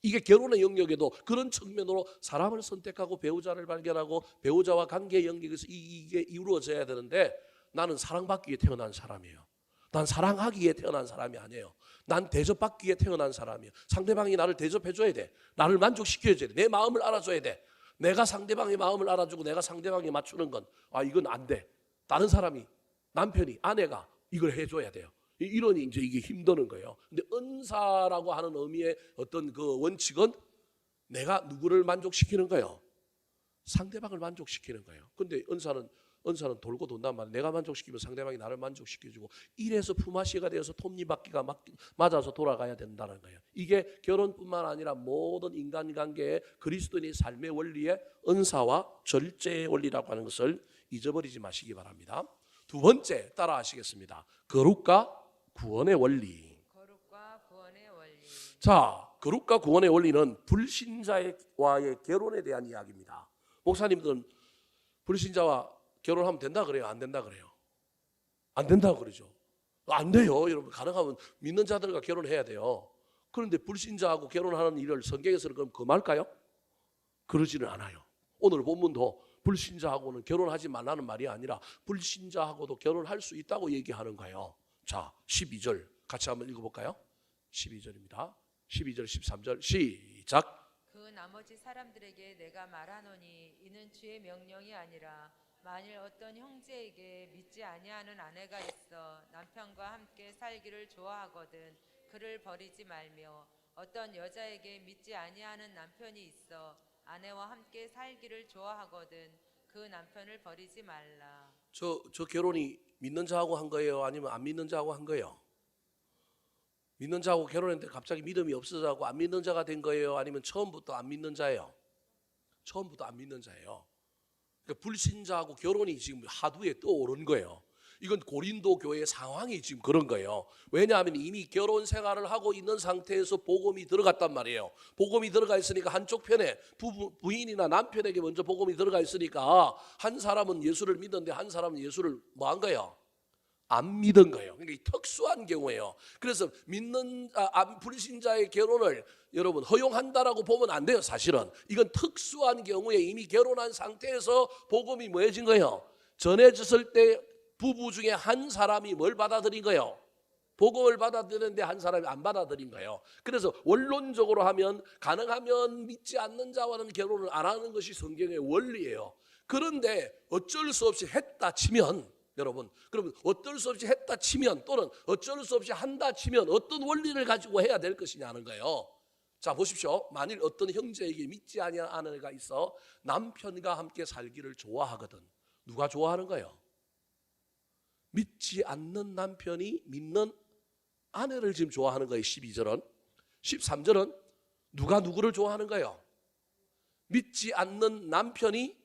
이게 결혼의 영역에도 그런 측면으로 사람을 선택하고 배우자를 발견하고 배우자와 관계 영역에서 이게 이루어져야 되는데, 나는 사랑받기 위해 태어난 사람이에요. 난 사랑하기 위해 태어난 사람이 아니에요. 난 대접받기 위해 태어난 사람이에요. 상대방이 나를 대접해줘야 돼. 나를 만족시켜줘야 돼. 내 마음을 알아줘야 돼. 내가 상대방의 마음을 알아주고 내가 상대방에 맞추는 건 이건 안 돼. 다른 사람이, 남편이, 아내가 이걸 해줘야 돼요. 이러니 이제 이게 힘드는 거예요. 근데 은사라고 하는 의미의 어떤 그 원칙은 내가 누구를 만족시키는 거예요? 상대방을 만족시키는 거예요. 근데 은사는 돌고 돈단 말이에요. 내가 만족시키면 상대방이 나를 만족시켜주고, 이래서 품앗이가 되어서 톱니바퀴가 맞아서 돌아가야 된다는 거예요. 이게 결혼뿐만 아니라 모든 인간관계의 그리스도인의 삶의 원리의 은사와 절제의 원리라고 하는 것을 잊어버리지 마시기 바랍니다. 두 번째 따라 하시겠습니다. 거룩과 구원의 원리.
거룩과 구원의 원리.
자, 거룩과 구원의 원리는 불신자와의 결혼에 대한 이야기입니다. 목사님들은 불신자와 결혼하면 된다 그래요? 안 된다 그래요? 안 된다고 그러죠. 안 돼요. 여러분, 가능하면 믿는 자들과 결혼해야 돼요. 그런데 불신자하고 결혼하는 일을 성경에서는 그럼 금할까요? 그러지는 않아요. 오늘 본문도 불신자하고는 결혼하지 말라는 말이 아니라 불신자하고도 결혼할 수 있다고 얘기하는 거예요. 자, 12절 같이 한번 읽어볼까요? 12절입니다. 12절 13절 시작.
그 나머지 사람들에게 내가 말하노니 이는 주의 명령이 아니라, 만일 어떤 형제에게 믿지 아니하는 아내가 있어 남편과 함께 살기를 좋아하거든 그를 버리지 말며, 어떤 여자에게 믿지 아니하는 남편이 있어 아내와 함께 살기를 좋아하거든 그 남편을 버리지 말라.
저 결혼이 믿는 자하고 한 거예요? 아니면 안 믿는 자하고 한 거예요? 믿는 자하고 결혼했는데 갑자기 믿음이 없어져서 안 믿는 자가 된 거예요? 아니면 처음부터 안 믿는 자예요? 처음부터 안 믿는 자예요. 그러니까 불신자하고 결혼이 지금 하두에 떠오른 거예요. 이건 고린도 교회의 상황이 지금 그런 거예요. 왜냐하면 이미 결혼 생활을 하고 있는 상태에서 복음이 들어갔단 말이에요. 복음이 들어가 있으니까 한쪽 편에 부인이나 남편에게 먼저 복음이 들어가 있으니까 한 사람은 예수를 믿었는데 한 사람은 예수를 뭐 한 거예요? 안 믿은 거예요. 그러니까 특수한 경우예요. 그래서 불신자의 결혼을 여러분 허용한다라고 보면 안 돼요. 사실은 이건 특수한 경우에 이미 결혼한 상태에서 복음이 뭐해진 거예요? 전해졌을 때 부부 중에 한 사람이 뭘 받아들인 거예요? 복음을 받아들였는데 한 사람이 안 받아들인 거예요. 그래서 원론적으로 하면 가능하면 믿지 않는 자와는 결혼을 안 하는 것이 성경의 원리예요. 그런데 어쩔 수 없이 했다 치면, 여러분, 그러면 어쩔 수 없이 했다 치면 또는 어쩔 수 없이 한다 치면 어떤 원리를 가지고 해야 될 것이냐는 거예요. 자, 보십시오. 만일 어떤 형제에게 믿지 아니하는 아내가 있어 남편과 함께 살기를 좋아하거든. 누가 좋아하는 거예요? 믿지 않는 남편이 믿는 아내를 지금 좋아하는 거예요. 12절은. 13절은 누가 누구를 좋아하는 거예요? 믿지 않는 남편이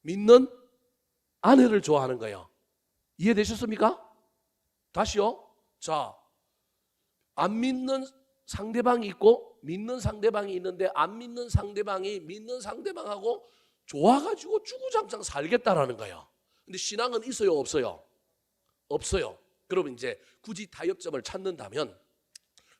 믿는 아내를 좋아하는 거예요. 이해되셨습니까? 다시요. 자, 안 믿는 상대방이 있고 믿는 상대방이 있는데 안 믿는 상대방이 믿는 상대방하고 좋아가지고 주구장창 살겠다라는 거예요. 근데 신앙은 있어요, 없어요? 없어요. 그러면 이제 굳이 타협점을 찾는다면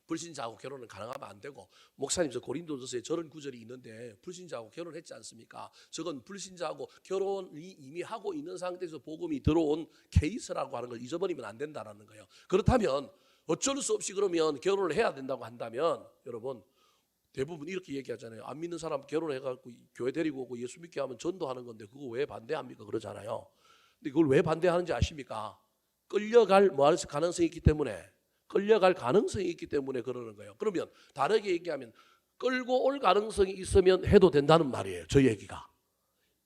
불신자하고 결혼은 가능하면 안 되고, 목사님 저 고린도전서에 저런 구절이 있는데 불신자하고 결혼했지 않습니까? 저건 불신자하고 결혼이 이미 하고 있는 상태에서 복음이 들어온 케이스라고 하는 걸 잊어버리면 안 된다는 거예요. 그렇다면 어쩔 수 없이 그러면 결혼을 해야 된다고 한다면, 여러분 대부분 이렇게 얘기하잖아요. 안 믿는 사람 결혼해갖고 교회 데리고 오고 예수 믿게 하면 전도하는 건데 그거 왜 반대합니까? 그러잖아요. 근데 그걸 왜 반대하는지 아십니까? 끌려갈 가능성이 있기 때문에, 끌려갈 가능성이 있기 때문에 그러는 거예요. 그러면 다르게 얘기하면 끌고 올 가능성이 있으면 해도 된다는 말이에요. 저 얘기가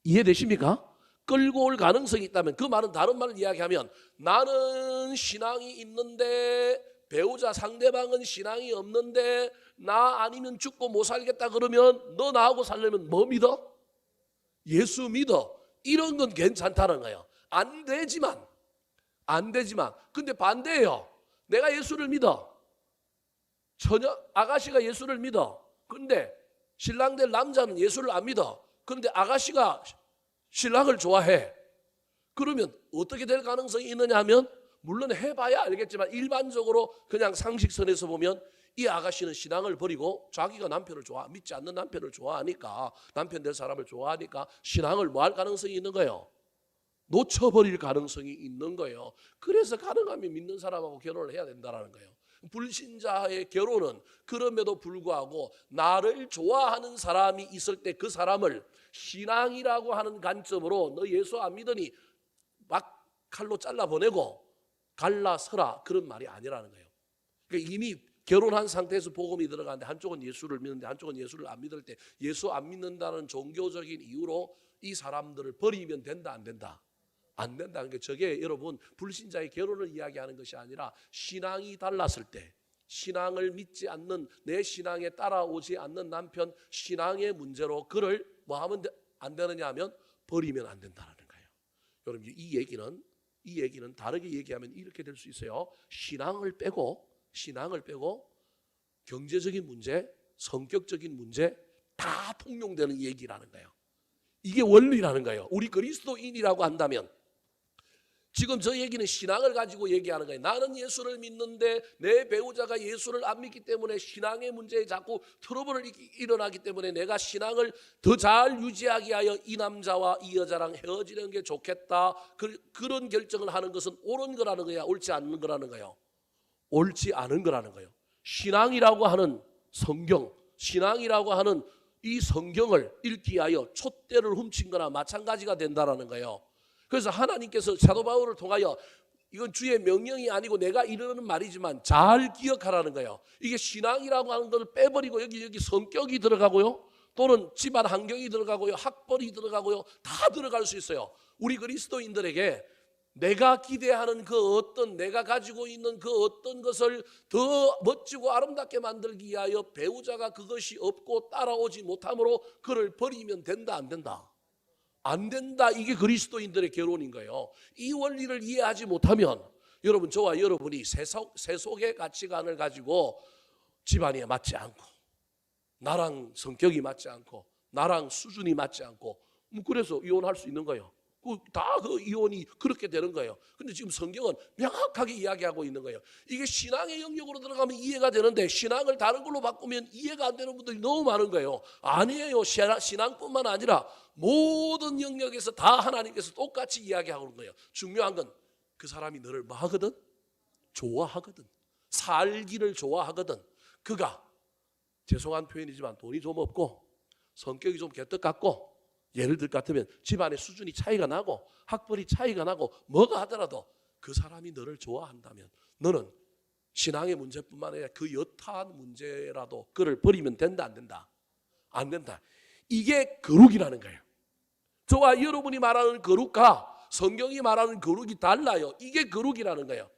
이해되십니까? 끌고 올 가능성이 있다면, 그 말은 다른 말을 이야기하면 나는 신앙이 있는데 배우자 상대방은 신앙이 없는데 나 아니면 죽고 못 살겠다 그러면 너 나하고 살려면 뭐 믿어? 예수 믿어. 이런 건 괜찮다는 거예요. 안 되지만 근데 반대예요. 내가 예수를 믿어. 아가씨가 예수를 믿어. 근데 신랑 될 남자는 예수를 안 믿어. 그런데 아가씨가 신랑을 좋아해. 그러면 어떻게 될 가능성이 있느냐 하면, 물론 해봐야 알겠지만 일반적으로 그냥 상식선에서 보면 이 아가씨는 신앙을 버리고 자기가 남편을 믿지 않는 남편을 좋아하니까, 남편 될 사람을 좋아하니까 신앙을 뭐 할 가능성이 있는 거예요? 놓쳐버릴 가능성이 있는 거예요. 그래서 가능하면 믿는 사람하고 결혼을 해야 된다는 거예요. 불신자의 결혼은 그럼에도 불구하고 나를 좋아하는 사람이 있을 때 그 사람을 신앙이라고 하는 관점으로 너 예수 안 믿으니 막 칼로 잘라보내고 갈라서라, 그런 말이 아니라는 거예요. 그러니까 이미 결혼한 상태에서 복음이 들어가는데 한쪽은 예수를 믿는데 한쪽은 예수를 안 믿을 때 예수 안 믿는다는 종교적인 이유로 이 사람들을 버리면 된다, 안 된다? 안 된다. 그러니까 저게 여러분 불신자의 결혼을 이야기하는 것이 아니라 신앙이 달랐을 때, 신앙을 믿지 않는, 내 신앙에 따라오지 않는 남편 신앙의 문제로 그를 뭐 하면 안 되느냐 하면 버리면 안 된다는 거예요. 여러분 이 얘기는 다르게 얘기하면 이렇게 될 수 있어요. 신앙을 빼고 경제적인 문제, 성격적인 문제 다 통용되는 얘기라는 거예요. 이게 원리라는 거예요. 우리 그리스도인이라고 한다면, 지금 저 얘기는 신앙을 가지고 얘기하는 거예요. 나는 예수를 믿는데 내 배우자가 예수를 안 믿기 때문에 신앙의 문제에 자꾸 트러블이 일어나기 때문에 내가 신앙을 더 잘 유지하기 위하여 이 남자와 이 여자랑 헤어지는 게 좋겠다. 그런 결정을 하는 것은 옳은 거라는 거야, 옳지 않는 거라는 거예요? 옳지 않은 거라는 거예요. 신앙이라고 하는 성경, 신앙이라고 하는 이 성경을 읽기 위하여 촛대를 훔친 거나 마찬가지가 된다라는 거예요. 그래서 하나님께서 사도 바울을 통하여, 이건 주의 명령이 아니고 내가 이르는 말이지만 잘 기억하라는 거예요. 이게 신앙이라고 하는 걸 빼버리고 여기 성격이 들어가고요, 또는 집안 환경이 들어가고요, 학벌이 들어가고요, 다 들어갈 수 있어요. 우리 그리스도인들에게 내가 기대하는 그 어떤, 내가 가지고 있는 그 어떤 것을 더 멋지고 아름답게 만들기 위하여 배우자가 그것이 없고 따라오지 못함으로 그를 버리면 된다, 안 된다? 안 된다. 이게 그리스도인들의 결론인 거예요. 이 원리를 이해하지 못하면 여러분, 저와 여러분이 세속의 가치관을 가지고 집안이 맞지 않고, 나랑 성격이 맞지 않고, 나랑 수준이 맞지 않고, 그래서 이혼할 수 있는 거예요. 다 그 이혼이 그렇게 되는 거예요. 근데 지금 성경은 명확하게 이야기하고 있는 거예요. 이게 신앙의 영역으로 들어가면 이해가 되는데 신앙을 다른 걸로 바꾸면 이해가 안 되는 분들이 너무 많은 거예요. 아니에요. 신앙뿐만 아니라 모든 영역에서 다 하나님께서 똑같이 이야기하고 있는 거예요. 중요한 건 그 사람이 너를 뭐 하거든? 좋아하거든. 살기를 좋아하거든. 그가 죄송한 표현이지만 돈이 좀 없고 성격이 좀 개떡 같고, 예를 들 것 같으면 집안의 수준이 차이가 나고 학벌이 차이가 나고 뭐가 하더라도 그 사람이 너를 좋아한다면 너는 신앙의 문제뿐만 아니라 그 여타한 문제라도 그를 버리면 된다, 안 된다? 안 된다. 이게 거룩이라는 거예요. 저와 여러분이 말하는 거룩과 성경이 말하는 거룩이 달라요. 이게 거룩이라는 거예요.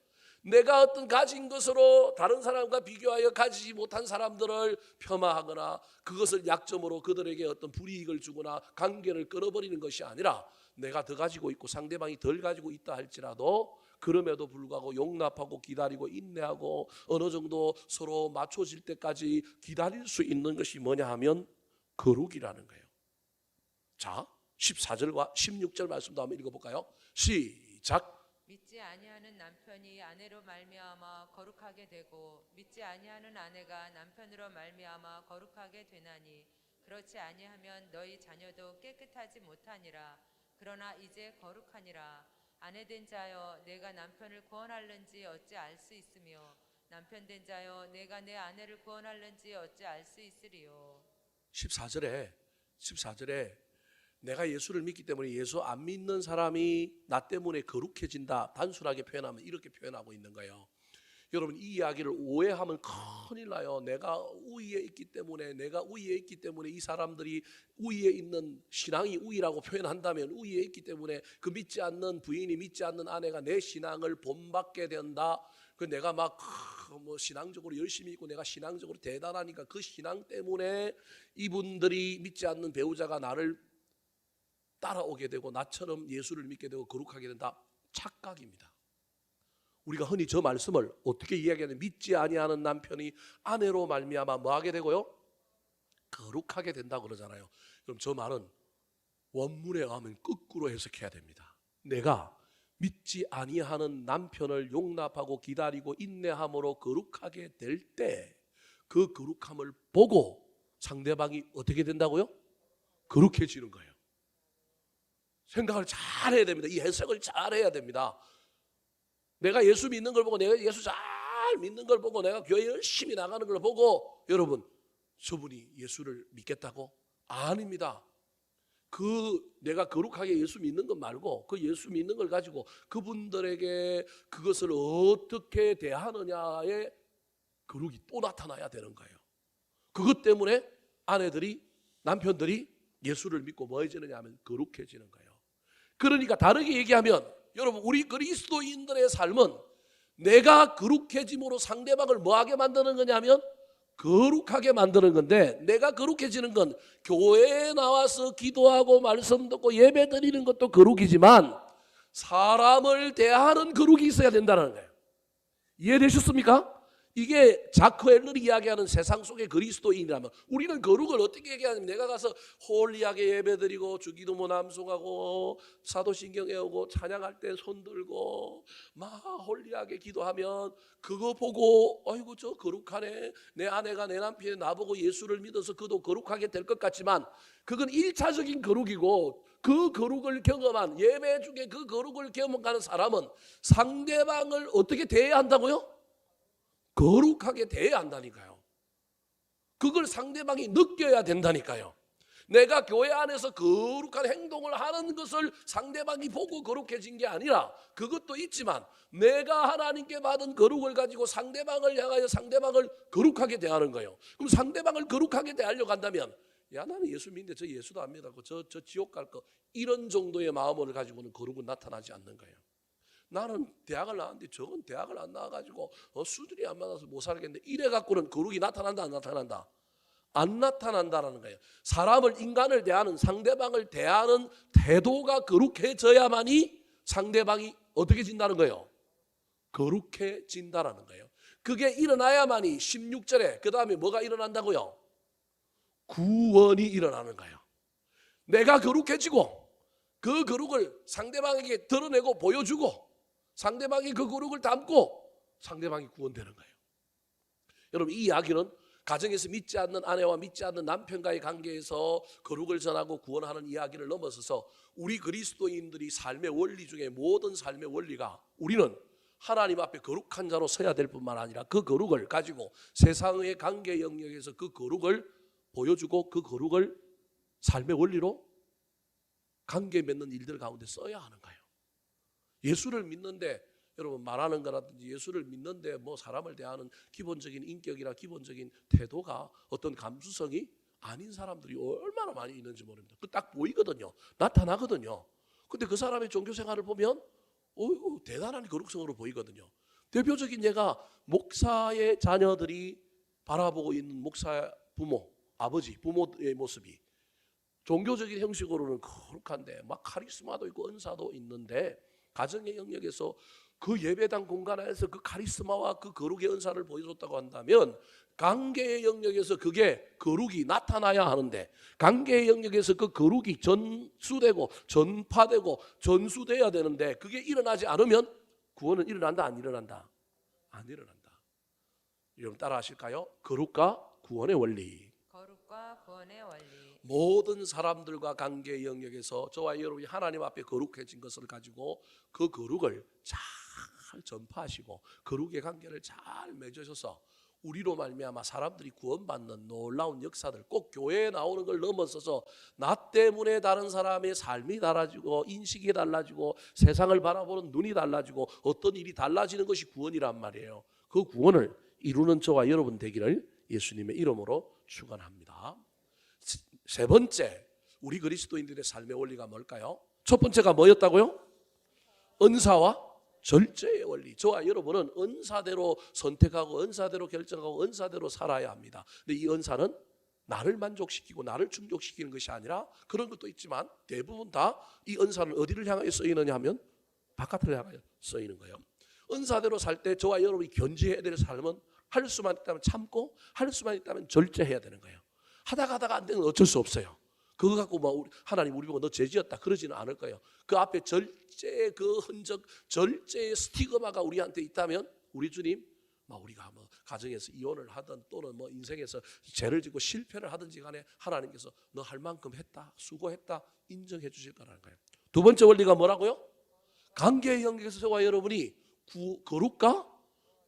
내가 어떤 가진 것으로 다른 사람과 비교하여 가지지 못한 사람들을 폄하하거나 그것을 약점으로 그들에게 어떤 불이익을 주거나 관계를 끊어버리는 것이 아니라, 내가 더 가지고 있고 상대방이 덜 가지고 있다 할지라도 그럼에도 불구하고 용납하고 기다리고 인내하고 어느 정도 서로 맞춰질 때까지 기다릴 수 있는 것이 뭐냐 하면 거룩이라는 거예요. 자, 14절과 16절 말씀도 한번 읽어볼까요? 시작.
믿지 아니하는 남편이 아내로 말미암아 거룩하게 되고 믿지 아니하는 아내가 남편으로 말미암아 거룩하게 되나니 그렇지 아니하면 너희 자녀도 깨끗하지 못하니라. 그러나 이제 거룩하니라. 아내된 자여 내가 남편을 구원할는지 어찌 알 수 있으며 남편된 자여 내가 내 아내를 구원할는지 어찌 알 수 있으리요.
14절에 내가 예수를 믿기 때문에 예수 안 믿는 사람이 나 때문에 거룩해진다. 단순하게 표현하면 이렇게 표현하고 있는 거예요. 여러분 이 이야기를 오해하면 큰일 나요. 내가 우위에 있기 때문에 이 사람들이 우위에 있는 신앙이 우위라고 표현한다면 우위에 있기 때문에 그 믿지 않는 부인이 믿지 않는 아내가 내 신앙을 본받게 된다. 그 내가 막 뭐 신앙적으로 열심히 있고 내가 신앙적으로 대단하니까 그 신앙 때문에 이분들이 믿지 않는 배우자가 나를 따라오게 되고 나처럼 예수를 믿게 되고 거룩하게 된다. 착각입니다. 우리가 흔히 저 말씀을 어떻게 이야기하냐면 믿지 아니하는 남편이 아내로 말미암아 뭐하게 되고요? 거룩하게 된다고 그러잖아요. 그럼 저 말은 원문에 의하면 거꾸로 해석해야 됩니다. 내가 믿지 아니하는 남편을 용납하고 기다리고 인내함으로 거룩하게 될 때 그 거룩함을 보고 상대방이 어떻게 된다고요? 거룩해지는 거예요. 생각을 잘 해야 됩니다. 이 해석을 잘 해야 됩니다. 내가 예수 믿는 걸 보고 내가 예수 잘 믿는 걸 보고 내가 교회 열심히 나가는 걸 보고 여러분 저분이 예수를 믿겠다고? 아닙니다. 내가 거룩하게 예수 믿는 것 말고 그 예수 믿는 걸 가지고 그분들에게 그것을 어떻게 대하느냐의 거룩이 또 나타나야 되는 거예요. 그것 때문에 남편들이 예수를 믿고 뭐해지느냐 하면 거룩해지는 거예요. 그러니까 다르게 얘기하면 여러분 우리 그리스도인들의 삶은 내가 거룩해짐으로 상대방을 뭐하게 만드는 거냐면 거룩하게 만드는 건데 내가 거룩해지는 건 교회에 나와서 기도하고 말씀 듣고 예배 드리는 것도 거룩이지만 사람을 대하는 거룩이 있어야 된다는 거예요. 이해되셨습니까? 이게 자크 앨런이 이야기하는 세상 속의 그리스도인이라면 우리는 거룩을 어떻게 얘기하냐면 내가 가서 홀리하게 예배드리고 주기도모 남송하고 사도신경 외우고 찬양할 때 손 들고 막 홀리하게 기도하면 그거 보고 아이고 저 거룩하네 내 아내가 내 남편이 나보고 예수를 믿어서 그도 거룩하게 될 것 같지만 그건 1차적인 거룩이고 그 거룩을 경험한 예배 중에 그 거룩을 경험하는 사람은 상대방을 어떻게 대해야 한다고요? 거룩하게 대해야 한다니까요. 그걸 상대방이 느껴야 된다니까요. 내가 교회 안에서 거룩한 행동을 하는 것을 상대방이 보고 거룩해진 게 아니라 그것도 있지만 내가 하나님께 받은 거룩을 가지고 상대방을 향하여 상대방을 거룩하게 대하는 거예요. 그럼 상대방을 거룩하게 대하려고 한다면 야 나는 예수 믿는데 저 예수도 안 믿고 저 지옥 갈 거 이런 정도의 마음을 가지고는 거룩은 나타나지 않는 거예요. 나는 대학을 나왔는데 저건 대학을 안 나와가지고 수준이 안 맞아서 못 살겠는데 이래 갖고는 거룩이 나타난다 안 나타난다? 안 나타난다라는 거예요. 인간을 대하는 상대방을 대하는 태도가 거룩해져야만이 상대방이 어떻게 진다는 거예요? 거룩해진다라는 거예요. 그게 일어나야만이 16절에 그 다음에 뭐가 일어난다고요? 구원이 일어나는 거예요. 내가 거룩해지고 그 거룩을 상대방에게 드러내고 보여주고 상대방이 그 거룩을 담고 상대방이 구원되는 거예요. 여러분 이 이야기는 가정에서 믿지 않는 아내와 믿지 않는 남편과의 관계에서 거룩을 전하고 구원하는 이야기를 넘어서서 우리 그리스도인들이 삶의 원리 중에 모든 삶의 원리가 우리는 하나님 앞에 거룩한 자로 서야 될 뿐만 아니라 그 거룩을 가지고 세상의 관계 영역에서 그 거룩을 보여주고 그 거룩을 삶의 원리로 관계 맺는 일들 가운데 써야 하는 거예요. 예수를 믿는데 여러분 말하는 거라든지 예수를 믿는데 뭐 사람을 대하는 기본적인 인격이나 기본적인 태도가 어떤 감수성이 아닌 사람들이 얼마나 많이 있는지 모릅니다. 그 딱 보이거든요. 나타나거든요. 근데 그 사람의 종교 생활을 보면 대단한 거룩성으로 보이거든요. 대표적인 예가 목사의 자녀들이 바라보고 있는 목사 부모의 모습이 종교적인 형식으로는 거룩한데 막 카리스마도 있고 은사도 있는데 가정의 영역에서 그 예배당 공간 안에서 그 카리스마와 그 거룩의 은사를 보여줬다고 한다면 관계의 영역에서 그게 거룩이 나타나야 하는데, 관계의 영역에서 그 거룩이 전수되고 전파되고 전수돼야 되는데 그게 일어나지 않으면 구원은 일어난다 안 일어난다? 안 일어난다. 여러분 따라 하실까요? 거룩과 구원의 원리.
거룩과 구원의 원리.
모든 사람들과 관계의 영역에서 저와 여러분이 하나님 앞에 거룩해진 것을 가지고 그 거룩을 잘 전파하시고 거룩의 관계를 잘 맺으셔서 우리로 말미암아 사람들이 구원받는 놀라운 역사들, 꼭 교회에 나오는 걸 넘어서서 나 때문에 다른 사람의 삶이 달라지고 인식이 달라지고 세상을 바라보는 눈이 달라지고 어떤 일이 달라지는 것이 구원이란 말이에요. 그 구원을 이루는 저와 여러분 되기를 예수님의 이름으로 축원합니다. 세 번째, 우리 그리스도인들의 삶의 원리가 뭘까요? 첫 번째가 뭐였다고요? 은사와 절제의 원리. 저와 여러분은 은사대로 선택하고 은사대로 결정하고 은사대로 살아야 합니다. 근데 이 은사는 나를 만족시키고 나를 충족시키는 것이 아니라, 그런 것도 있지만 대부분 다 이 은사는 어디를 향하여 쓰이느냐 하면 바깥을 향하여 쓰이는 거예요. 은사대로 살 때 저와 여러분이 견지해야 될 삶은 할 수만 있다면 참고 할 수만 있다면 절제해야 되는 거예요. 하다가 안 되면 어쩔 수 없어요. 그거 갖고 뭐 하나님 우리 보고 너 죄지었다 그러지는 않을 거예요. 그 앞에 절제의 그 흔적, 절제의 스티그마가 우리한테 있다면 우리 주님, 우리가 뭐 가정에서 이혼을 하든 또는 뭐 인생에서 죄를 짓고 실패를 하든지 간에 하나님께서 너 할 만큼 했다, 수고했다 인정해 주실 거라는 거예요. 두 번째 원리가 뭐라고요? 관계의 영역에서 저와 여러분이 거룩과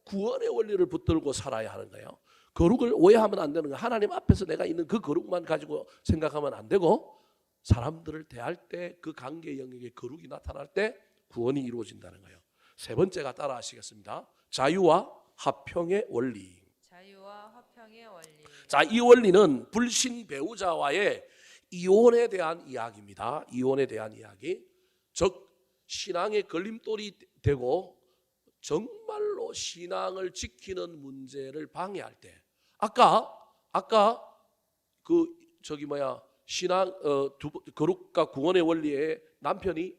구원의 원리를 붙들고 살아야 하는 거예요. 거룩을 오해하면 안 되는 거예요. 하나님 앞에서 내가 있는 그 거룩만 가지고 생각하면 안 되고, 사람들을 대할 때 그 관계 영역에 거룩이 나타날 때 구원이 이루어진다는 거예요. 세 번째가 따라 하시겠습니다. 자유와 화평의 원리.
자유와 화평의 원리.
자, 이 원리는 불신 배우자와의 이혼에 대한 이야기입니다. 이혼에 대한 이야기. 즉 신앙의 걸림돌이 되고 정말로 신앙을 지키는 문제를 방해할 때, 아까 그 신앙 거룩과 구원의 원리에 남편이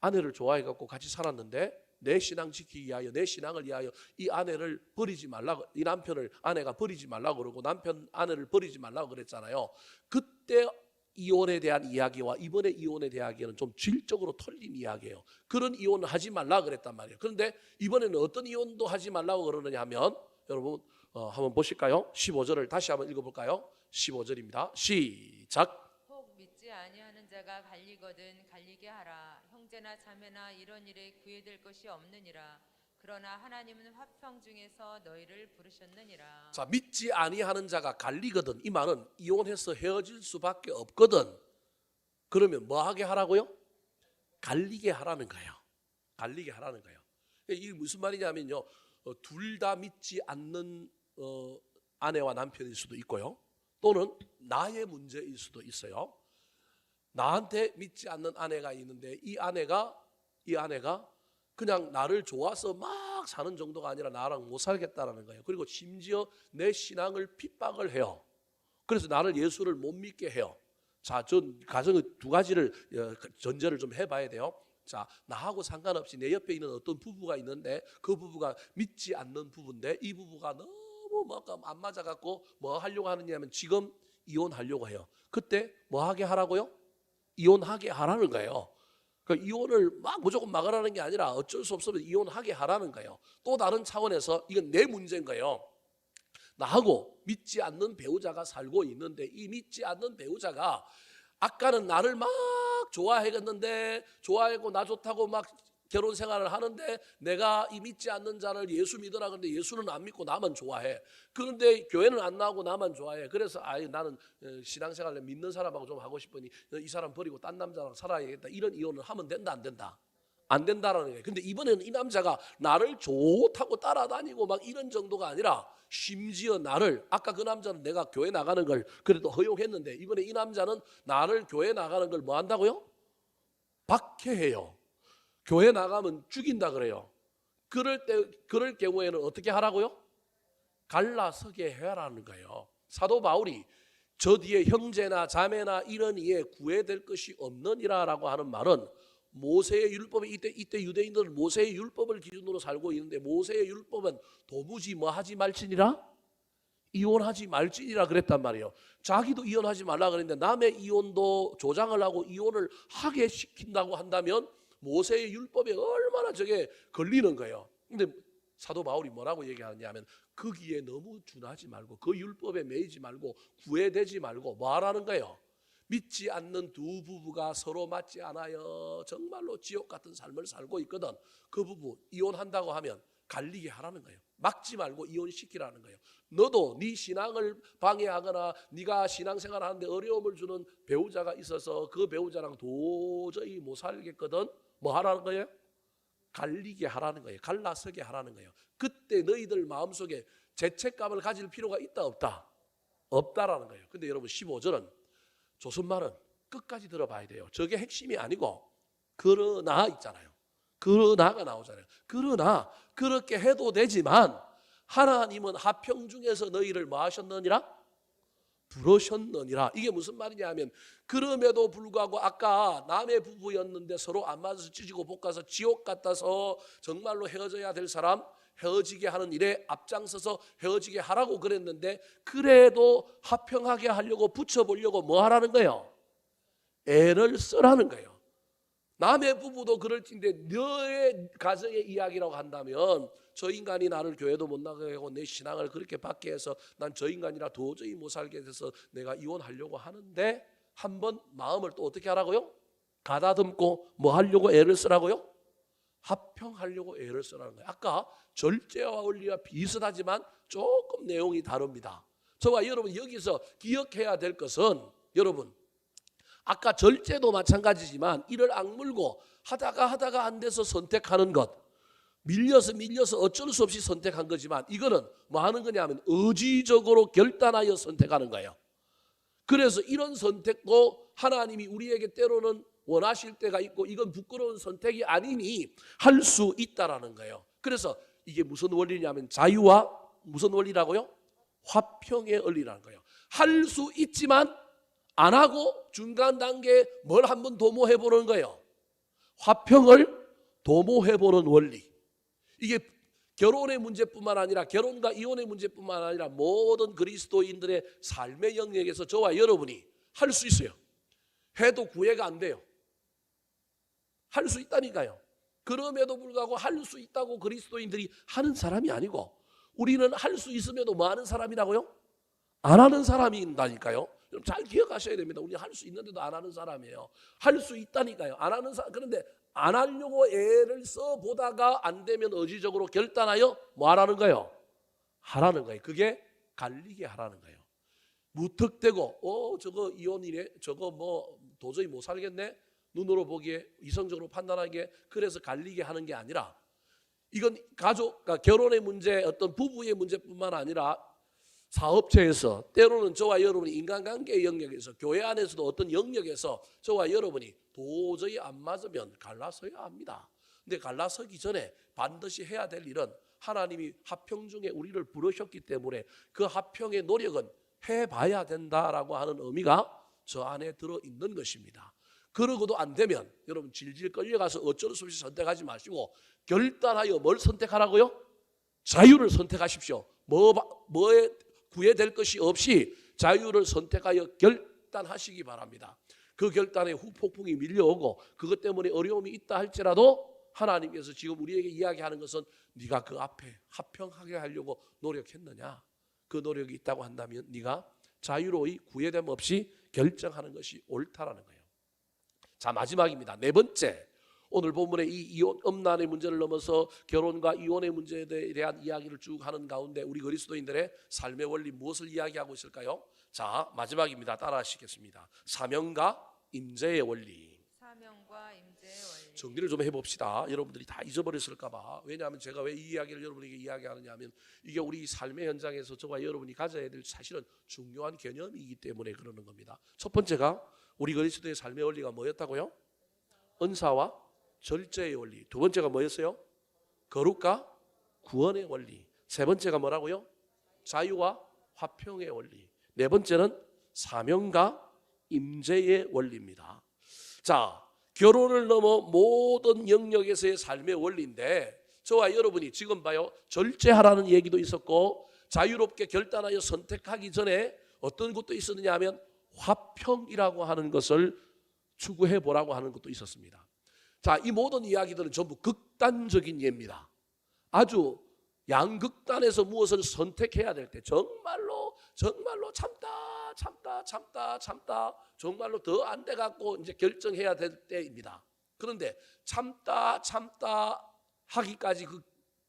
아내를 좋아해 갖고 같이 살았는데 내 신앙 지키기 위하여, 내 신앙을 위하여 이 아내를 버리지 말라고, 이 남편을 아내가 버리지 말라고 그러고 남편 아내를 버리지 말라고 그랬잖아요. 그때 이혼에 대한 이야기와 이번에 이혼에 대한 이야기는 좀 질적으로 틀린 이야기예요. 그런 이혼을 하지 말라고 그랬단 말이에요. 그런데 이번에는 어떤 이혼도 하지 말라고 그러느냐 하면, 여러분 한번 보실까요? 15절을 다시 한번 읽어볼까요? 15절입니다. 시작.
혹 믿지 아니하는 자가 갈리거든 갈리게 하라. 형제나 자매나 이런 일에 구애될 것이 없느니라. 그러나 하나님은 화평 중에서 너희를 부르셨느니라.
자, 믿지 아니하는 자가 갈리거든. 이 말은 이혼해서 헤어질 수밖에 없거든. 그러면 뭐 하게 하라고요? 갈리게 하라는 거예요. 갈리게 하라는 거예요. 이게 무슨 말이냐면요, 둘 다 믿지 않는 아내와 남편일 수도 있고요, 또는 나의 문제일 수도 있어요. 나한테 믿지 않는 아내가 있는데 이 아내가 그냥 나를 좋아서 막 사는 정도가 아니라 나랑 못 살겠다라는 거예요. 그리고 심지어 내 신앙을 핍박을 해요. 그래서 나를 예수를 못 믿게 해요. 자, 전 가정의 두 가지를 전제를 좀 해봐야 돼요. 자, 나하고 상관없이 내 옆에 있는 어떤 부부가 있는데 그 부부가 믿지 않는 부부인데 이 부부가 너무 안 맞아갖고 뭐 하려고 하느냐면 지금 이혼하려고 해요. 그때 뭐 하게 하라고요? 이혼하게 하라는 거예요. 그러니까 이혼을 무조건 막으라는 게 아니라 어쩔 수 없으면 이혼하게 하라는 거예요. 또 다른 차원에서 이건 내 문제인 거예요. 나하고 믿지 않는 배우자가 살고 있는데 이 믿지 않는 배우자가 아까는 나를 막 좋아했는데, 좋아하고 나 좋다고 막 결혼 생활을 하는데 내가 이 믿지 않는 자를 예수 믿으라 그러는데 예수는 안 믿고 나만 좋아해. 그런데 교회는 안 나오고 나만 좋아해. 그래서 나는 신앙생활을 믿는 사람하고 좀 하고 싶으니 이 사람 버리고 딴 남자랑 살아야겠다. 이런 이혼을 하면 된다 안 된다? 안 된다라는 거예요. 근데 이번에는 이 남자가 나를 좋다고 따라다니고 막 이런 정도가 아니라 심지어 나를, 아까 그 남자는 내가 교회 나가는 걸 그래도 허용했는데 이번에 이 남자는 나를 교회 나가는 걸 뭐 한다고요? 박해해요. 교회 나가면 죽인다 그래요. 그럴 경우에는 어떻게 하라고요? 갈라서게 해라는 거예요. 사도 바울이 저 뒤에 형제나 자매나 이런 이에 구애될 것이 없느니라라고 하는 말은 모세의 율법에 이때 유대인들은 모세의 율법을 기준으로 살고 있는데 모세의 율법은 도무지 뭐 하지 말지니라 이혼하지 말지니라 그랬단 말이에요. 자기도 이혼하지 말라 그랬는데 남의 이혼도 조장을 하고 이혼을 하게 시킨다고 한다면 모세의 율법에 얼마나 저게 걸리는 거예요. 근데 사도 바울이 뭐라고 얘기하냐면 거기에 너무 준하지 말고 그 율법에 매이지 말고 구애되지 말고 뭐 하라는 거예요. 믿지 않는 두 부부가 서로 맞지 않아요. 정말로 지옥 같은 삶을 살고 있거든. 그 부부 이혼한다고 하면 갈리게 하라는 거예요. 막지 말고 이혼시키라는 거예요. 너도 네 신앙을 방해하거나 네가 신앙생활 하는데 어려움을 주는 배우자가 있어서 그 배우자랑 도저히 못 살겠거든. 뭐 하라는 거예요? 갈리게 하라는 거예요. 갈라서게 하라는 거예요. 그때 너희들 마음속에 죄책감을 가질 필요가 있다 없다? 없다라는 거예요. 근데 여러분 15절은 조선말은 끝까지 들어봐야 돼요. 저게 핵심이 아니고 그러나 있잖아요. 그러나가 나오잖아요. 그러나 그렇게 해도 되지만 하나님은 화평 중에서 너희를 뭐 하셨느니라? 부르셨느니라. 이게 무슨 말이냐 하면 그럼에도 불구하고 아까 남의 부부였는데 서로 안 맞아서 찢고 볶아서 지옥 같아서 정말로 헤어져야 될 사람 헤어지게 하는 일에 앞장서서 헤어지게 하라고 그랬는데 그래도 화평하게 하려고 붙여보려고 뭐 하라는 거예요? 애를 쓰라는 거예요. 남의 부부도 그럴 텐데 너의 가정의 이야기라고 한다면 저 인간이 나를 교회도 못 나가게 하고 내 신앙을 그렇게 받게 해서 난 저 인간이라 도저히 못 살게 돼서 내가 이혼하려고 하는데 한번 마음을 또 어떻게 하라고요? 가다듬고 뭐 하려고 애를 쓰라고요? 화평하려고 애를 쓰라는 거예요. 아까 절제와 원리와 비슷하지만 조금 내용이 다릅니다. 저와 여러분 여기서 기억해야 될 것은 여러분 아까 절제도 마찬가지지만 이를 악물고 하다가 안 돼서 선택하는 것 밀려서 어쩔 수 없이 선택한 거지만 이거는 뭐 하는 거냐면 의지적으로 결단하여 선택하는 거예요. 그래서 이런 선택도 하나님이 우리에게 때로는 원하실 때가 있고 이건 부끄러운 선택이 아니니 할 수 있다라는 거예요. 그래서 이게 무슨 원리냐면 자유와 무슨 원리라고요? 화평의 원리라는 거예요. 할 수 있지만 안 하고 중간 단계에 뭘 한번 도모해 보는 거예요. 화평을 도모해 보는 원리. 이게 결혼의 문제뿐만 아니라 결혼과 이혼의 문제뿐만 아니라 모든 그리스도인들의 삶의 영역에서 저와 여러분이 할 수 있어요. 해도 구애가 안 돼요. 할 수 있다니까요. 그럼에도 불구하고 할 수 있다고 그리스도인들이 하는 사람이 아니고 우리는 할 수 있음에도 뭐 하는 사람이라고요? 안 하는 사람인다니까요. 여러분 잘 기억하셔야 됩니다. 우리 할 수 있는데도 안 하는 사람이에요. 할 수 있다니까요. 안 하는 사람. 그런데 안 하려고 애를 써보다가 안 되면 의지적으로 결단하여 뭐 하라는 거예요? 하라는 거예요. 그게 갈리게 하라는 거예요. 무턱대고 저거 이혼이네 저거 뭐 도저히 못 살겠네 눈으로 보기에 이성적으로 판단하기에 그래서 갈리게 하는 게 아니라 이건 가족 그러니까 결혼의 문제 어떤 부부의 문제뿐만 아니라 사업체에서 때로는 저와 여러분이 인간관계의 영역에서 교회 안에서도 어떤 영역에서 저와 여러분이 도저히 안 맞으면 갈라서야 합니다. 근데 갈라서기 전에 반드시 해야 될 일은 하나님이 화평 중에 우리를 부르셨기 때문에 그 화평의 노력은 해봐야 된다라고 하는 의미가 저 안에 들어있는 것입니다. 그러고도 안 되면 여러분 질질 끌려가서 어쩔 수 없이 선택하지 마시고 결단하여 뭘 선택하라고요? 자유를 선택하십시오. 뭐에 구애될 것이 없이 자유를 선택하여 결단하시기 바랍니다. 그 결단에 후폭풍이 밀려오고 그것 때문에 어려움이 있다 할지라도 하나님께서 지금 우리에게 이야기하는 것은 네가 그 앞에 화평하게 하려고 노력했느냐? 그 노력이 있다고 한다면 네가 자유로이 구애됨 없이 결정하는 것이 옳다라는 거예요. 자 마지막입니다. 네 번째 오늘 본문의 이 이혼 음란의 문제를 넘어서 결혼과 이혼의 문제에 대한 이야기를 쭉 하는 가운데 우리 그리스도인들의 삶의 원리 무엇을 이야기하고 있을까요? 자 마지막입니다. 따라하시겠습니다. 사명과 임재의 원리.
사명과 임재의 원리.
정리를 좀 해봅시다. 여러분들이 다 잊어버렸을까 봐. 왜냐하면 제가 왜 이 이야기를 여러분에게 이야기하느냐 하면 이게 우리 삶의 현장에서 저와 여러분이 가져야 될 사실은 중요한 개념이기 때문에 그러는 겁니다. 첫 번째가 우리 그리스도의 삶의 원리가 뭐였다고요? 은사와 절제의 원리. 두 번째가 뭐였어요? 거룩과 구원의 원리. 세 번째가 뭐라고요? 자유와 화평의 원리. 네 번째는 사명과 임재의 원리입니다. 자, 결혼을 넘어 모든 영역에서의 삶의 원리인데 저와 여러분이 지금 봐요. 절제하라는 얘기도 있었고 자유롭게 결단하여 선택하기 전에 어떤 것도 있었느냐 하면 화평이라고 하는 것을 추구해 보라고 하는 것도 있었습니다. 자, 이 모든 이야기들은 전부 극단적인 예입니다. 아주 양극단에서 무엇을 선택해야 될 때 정말로 참다 정말로 더 안 돼 갖고 이제 결정해야 될 때입니다. 그런데 참다 하기까지 그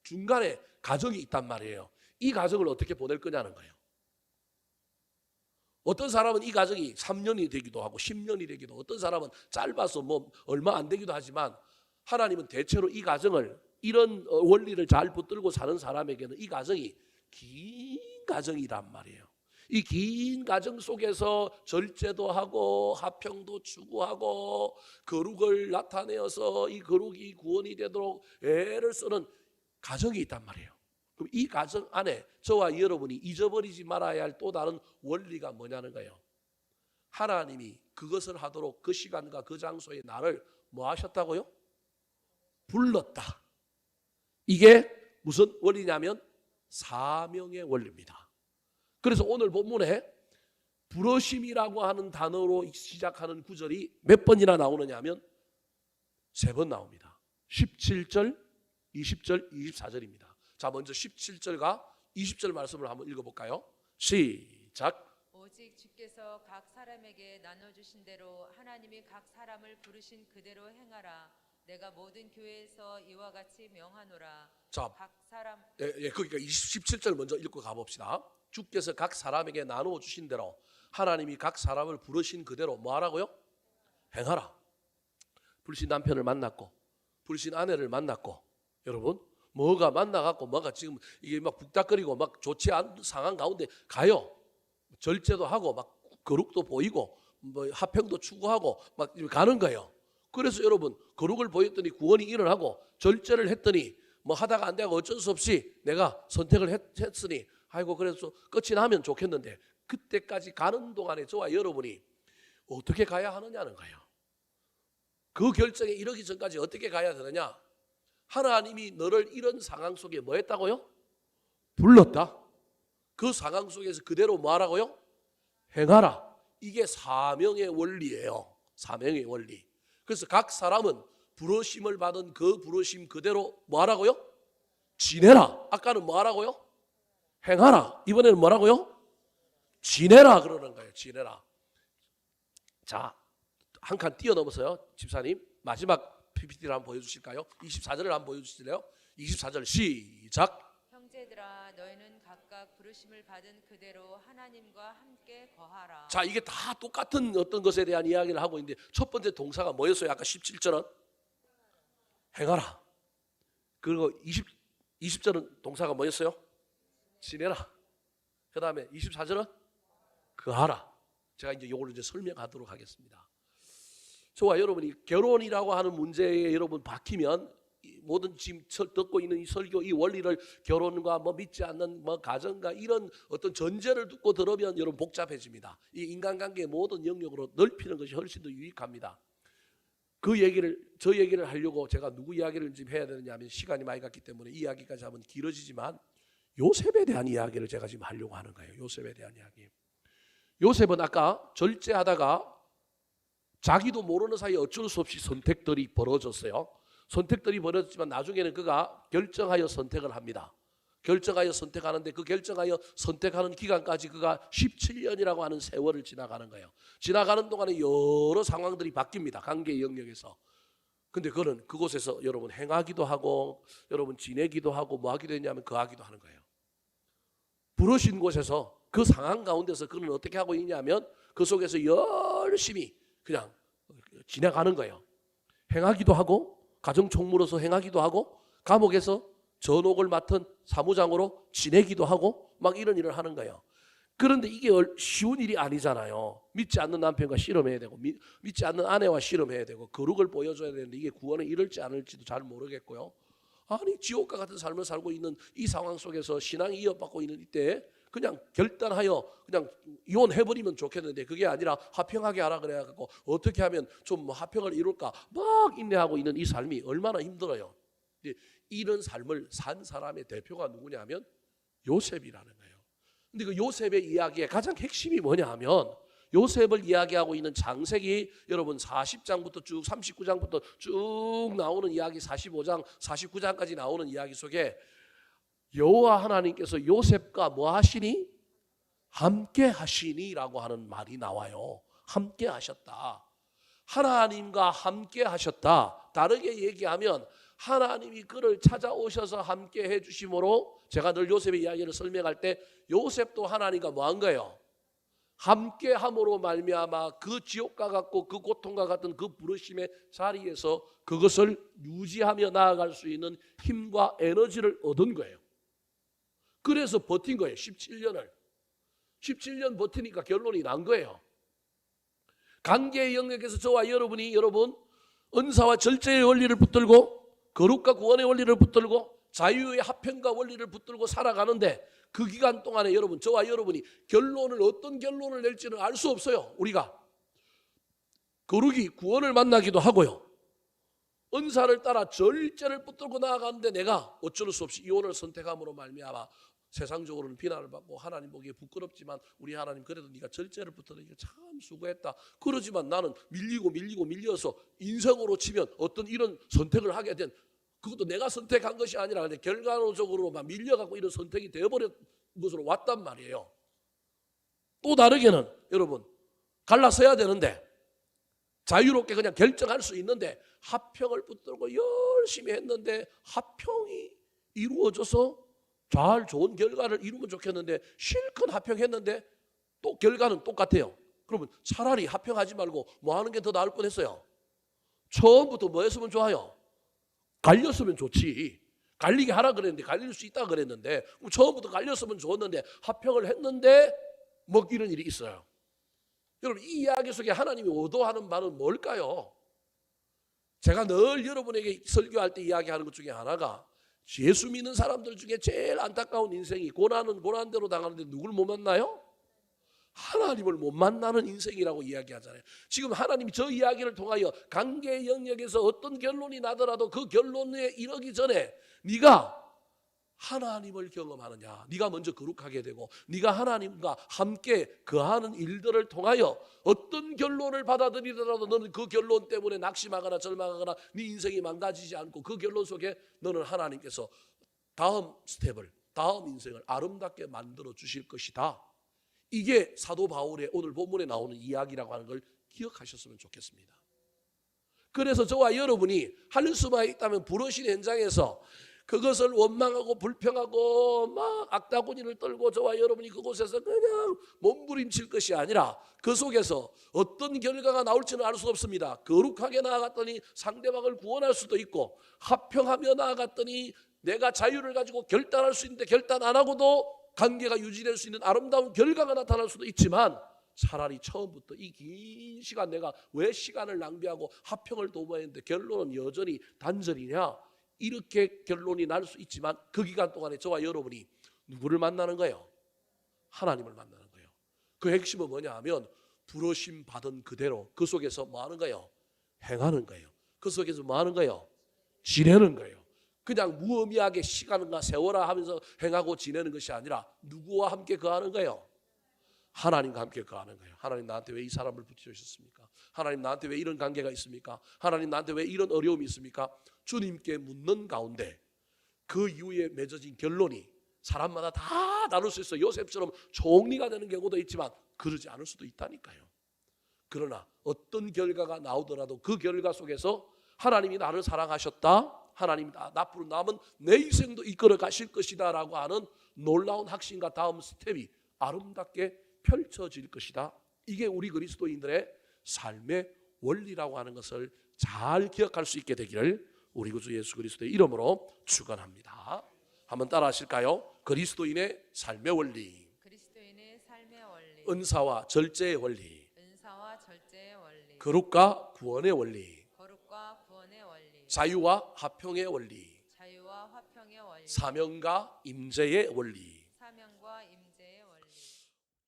중간에 과정이 있단 말이에요. 이 과정을 어떻게 보낼 거냐는 거예요. 어떤 사람은 이 과정이 3년이 되기도 하고 10년이 되기도, 어떤 사람은 짧아서 뭐 얼마 안 되기도 하지만 하나님은 대체로 이 과정을, 이런 원리를 잘 붙들고 사는 사람에게는 이 과정이 긴 과정이란 말이에요. 이 긴 과정 속에서 절제도 하고 화평도 추구하고 거룩을 나타내어서 이 거룩이 구원이 되도록 애를 쓰는 과정이 있단 말이에요. 그럼 이 과정 안에 저와 여러분이 잊어버리지 말아야 할 또 다른 원리가 뭐냐는 거예요. 하나님이 그것을 하도록 그 시간과 그 장소에 나를 뭐 하셨다고요? 불렀다. 이게 무슨 원리냐면 사명의 원리입니다. 그래서 오늘 본문에 부르심이라고 하는 단어로 시작하는 구절이 몇 번이나 나오느냐 하면 3번 나옵니다. 17절, 20절, 24절입니다. 자, 먼저 17절과 20절 말씀을 한번 읽어볼까요? 시작.
오직 주께서 각 사람에게 나눠주신 대로 하나님이 각 사람을 부르신 그대로 행하라. 내가 모든 교회에서 이와 같이 명하노라.
자,
각 사람
그러니까 17절 먼저 읽고 가봅시다. 주께서 각 사람에게 나누어 주신 대로 하나님이 각 사람을 부르신 그대로 뭐 하라고요? 행하라. 불신 남편을 만났고 불신 아내를 만났고, 여러분 뭐가 만나갖고 뭐가 지금 이게 막 북닥거리고 막 좋지 않은 상황 가운데 가요. 절제도 하고 막 거룩도 보이고 뭐 화평도 추구하고 막 가는 거예요. 그래서 여러분 거룩을 보였더니 구원이 일어나고 절제를 했더니 뭐 하다가 안 되고 어쩔 수 없이 내가 선택을 했으니 아이고 그래서 끝이 나면 좋겠는데, 그때까지 가는 동안에 저와 여러분이 어떻게 가야 하느냐는 거예요. 그 결정에 이르기 전까지 어떻게 가야 되느냐? 하나님이 너를 이런 상황 속에 뭐 했다고요? 불렀다. 그 상황 속에서 그대로 뭐 하라고요? 행하라. 이게 사명의 원리예요. 사명의 원리. 그래서 각 사람은 부르심을 받은 그 부르심 그대로 뭐 하라고요? 지내라. 아까는 뭐 하라고요? 행하라. 이번에는 뭐라고요? 지내라 그러는 거예요. 지내라. 자, 한 칸 뛰어넘어서요. 집사님 마지막 PPT를 한번 보여주실까요? 24절을 한번 보여주실래요? 24절 시작.
형제들아 너희는 각각 부르심을 받은 그대로 하나님과 함께 거하라.
자, 이게 다 똑같은 어떤 것에 대한 이야기를 하고 있는데 첫 번째 동사가 뭐였어요? 아까 17절은 행하라. 그리고 20절은 동사가 뭐였어요? 지내라. 그 다음에 24절은 거하라. 제가 이제 이걸 이제 설명하도록 하겠습니다. 저와 여러분이 결혼이라고 하는 문제에 여러분 박히면 모든 지금 듣고 있는 이 설교, 이 원리를 결혼과 뭐 믿지 않는 뭐 가정과 이런 어떤 전제를 듣고 들으면 여러분 복잡해집니다. 이 인간관계의 모든 영역으로 넓히는 것이 훨씬 더 유익합니다. 저 얘기를 하려고 제가 누구 이야기를 지금 해야 되느냐 하면 시간이 많이 갔기 때문에 이 이야기까지 하면 길어지지만 요셉에 대한 이야기를 제가 지금 하려고 하는 거예요. 요셉에 대한 이야기. 요셉은 아까 절제하다가 자기도 모르는 사이에 어쩔 수 없이 선택들이 벌어졌어요. 선택들이 벌어졌지만 나중에는 그가 결정하여 선택을 합니다. 결정하여 선택하는데 그 결정하여 선택하는 기간까지 그가 17년이라고 하는 세월을 지나가는 거예요. 지나가는 동안에 여러 상황들이 바뀝니다. 관계의 영역에서. 근데 그는 그곳에서 여러분 행하기도 하고 여러분 지내기도 하고 뭐 하기도 했냐면 거하기도 하는 거예요. 부르신 곳에서 그 상황 가운데서 그는 어떻게 하고 있냐면 그 속에서 열심히 그냥 지나가는 거예요. 행하기도 하고 가정 총무로서 행하기도 하고 감옥에서 전옥을 맡은 사무장으로 지내기도 하고 막 이런 일을 하는 거예요. 그런데 이게 쉬운 일이 아니잖아요. 믿지 않는 남편과 씨름해야 되고 믿지 않는 아내와 씨름해야 되고 거룩을 보여줘야 되는데 이게 구원에 이를지 않을지도 잘 모르겠고요. 아니 지옥과 같은 삶을 살고 있는 이 상황 속에서 신앙이 이어받고 있는 이때 그냥 결단하여 그냥 이혼해버리면 좋겠는데 그게 아니라 화평하게 하라 그래가지고 어떻게 하면 좀 화평을 이룰까 막 인내하고 있는 이 삶이 얼마나 힘들어요. 근데 이런 삶을 산 사람의 대표가 누구냐면 요셉이라는 거예요. 근데 그 요셉의 이야기의 가장 핵심이 뭐냐 하면 요셉을 이야기하고 있는 창세기 여러분 40장부터 쭉 39장부터 쭉 나오는 이야기 45장 49장까지 나오는 이야기 속에 여호와 하나님께서 요셉과 뭐 하시니? 함께 하시니라고 하는 말이 나와요. 함께 하셨다. 하나님과 함께 하셨다. 다르게 얘기하면 하나님이 그를 찾아오셔서 함께 해주심으로 제가 늘 요셉의 이야기를 설명할 때 요셉도 하나님과 뭐 한 거예요? 함께 함으로 말미암아 그 지옥과 같고 그 고통과 같은 그 부르심의 자리에서 그것을 유지하며 나아갈 수 있는 힘과 에너지를 얻은 거예요. 그래서 버틴 거예요. 17년 버티니까 결론이 난 거예요. 관계의 영역에서 저와 여러분이 여러분 은사와 절제의 원리를 붙들고 거룩과 구원의 원리를 붙들고 자유의 화평과 원리를 붙들고 살아가는데 그 기간 동안에 여러분 저와 여러분이 결론을 어떤 결론을 낼지는 알 수 없어요. 우리가 거룩이 구원을 만나기도 하고요. 은사를 따라 절제를 붙들고 나아가는데 내가 어쩔 수 없이 이혼을 선택함으로 말미암아 세상적으로는 비난을 받고 하나님 보기에 부끄럽지만 우리 하나님 그래도 네가 절제를 붙들으니까 참 수고했다. 그러지만 나는 밀려서 인생으로 치면 어떤 이런 선택을 하게 된 그것도 내가 선택한 것이 아니라 결과적으로만 밀려갖고 이런 선택이 되어버린 것으로 왔단 말이에요. 또 다르게는 여러분 갈라서야 되는데 자유롭게 그냥 결정할 수 있는데 화평을 붙들고 열심히 했는데 화평이 이루어져서 잘 좋은 결과를 이루면 좋겠는데 실컷 화평했는데 또 결과는 똑같아요. 그러면 차라리 화평하지 말고 뭐 하는 게 더 나을 뻔했어요. 처음부터 뭐 했으면 좋아요? 갈렸으면 좋지. 갈리게 하라 그랬는데 갈릴 수 있다 그랬는데 처음부터 갈렸으면 좋았는데 화평을 했는데 먹이는 일이 있어요. 여러분 이 이야기 속에 하나님이 의도하는 말은 뭘까요? 제가 늘 여러분에게 설교할 때 이야기하는 것 중에 하나가 예수 믿는 사람들 중에 제일 안타까운 인생이 고난은 고난대로 당하는데 누굴 못 만나요? 하나님을 못 만나는 인생이라고 이야기하잖아요. 지금 하나님이 저 이야기를 통하여 관계의 영역에서 어떤 결론이 나더라도 그 결론에 이르기 전에 네가 하나님을 경험하느냐, 네가 먼저 거룩하게 되고 네가 하나님과 함께 거하는 일들을 통하여 어떤 결론을 받아들이더라도 너는 그 결론 때문에 낙심하거나 절망하거나 네 인생이 망가지지 않고 그 결론 속에 너는 하나님께서 다음 스텝을, 다음 인생을 아름답게 만들어 주실 것이다. 이게 사도 바울의 오늘 본문에 나오는 이야기라고 하는 걸 기억하셨으면 좋겠습니다. 그래서 저와 여러분이 할 수만 있다면 부르신 현장에서 그것을 원망하고 불평하고 막 악다구니를 떨고 저와 여러분이 그곳에서 그냥 몸부림칠 것이 아니라 그 속에서 어떤 결과가 나올지는 알 수 없습니다. 거룩하게 나아갔더니 상대방을 구원할 수도 있고 화평하며 나아갔더니 내가 자유를 가지고 결단할 수 있는데 결단 안 하고도 관계가 유지될 수 있는 아름다운 결과가 나타날 수도 있지만 차라리 처음부터 이 긴 시간 내가 왜 시간을 낭비하고 화평을 도모했는데 결론은 여전히 단절이냐 이렇게 결론이 날 수 있지만 그 기간 동안에 저와 여러분이 누구를 만나는 거예요? 하나님을 만나는 거예요. 그 핵심은 뭐냐 하면 부르심 받은 그대로 그 속에서 뭐 하는 거예요? 행하는 거예요. 그 속에서 뭐 하는 거예요? 지내는 거예요. 그냥 무의미하게 시간과 세월아 하면서 행하고 지내는 것이 아니라 누구와 함께 거하는 거예요? 하나님과 함께 거하는 거예요. 하나님 나한테 왜 이 사람을 붙여주셨습니까? 하나님 나한테 왜 이런 관계가 있습니까? 하나님 나한테 왜 이런 어려움이 있습니까? 주님께 묻는 가운데 그 이후에 맺어진 결론이 사람마다 다 다를 수 있어요. 요셉처럼 총리가 되는 경우도 있지만 그러지 않을 수도 있다니까요. 그러나 어떤 결과가 나오더라도 그 결과 속에서 하나님이 나를 사랑하셨다. 하나님이 앞으로 남은 내 인생도 이끌어 가실 것이다 라고 하는 놀라운 확신과 다음 스텝이 아름답게 펼쳐질 것이다. 이게 우리 그리스도인들의 삶의 원리라고 하는 것을 잘 기억할 수 있게 되기를 우리 구주 예수 그리스도의 이름으로 축원합니다. 한번 따라 하실까요? 그리스도인의 삶의 원리.
그리스도인의 삶의 원리.
은사와 절제의 원리.
은사와 절제의 원리.
거룩과 구원의 원리.
거룩과 구원의 원리.
자유와 화평의 원리.
자유와 화평의 원리.
사명과 임재의 원리.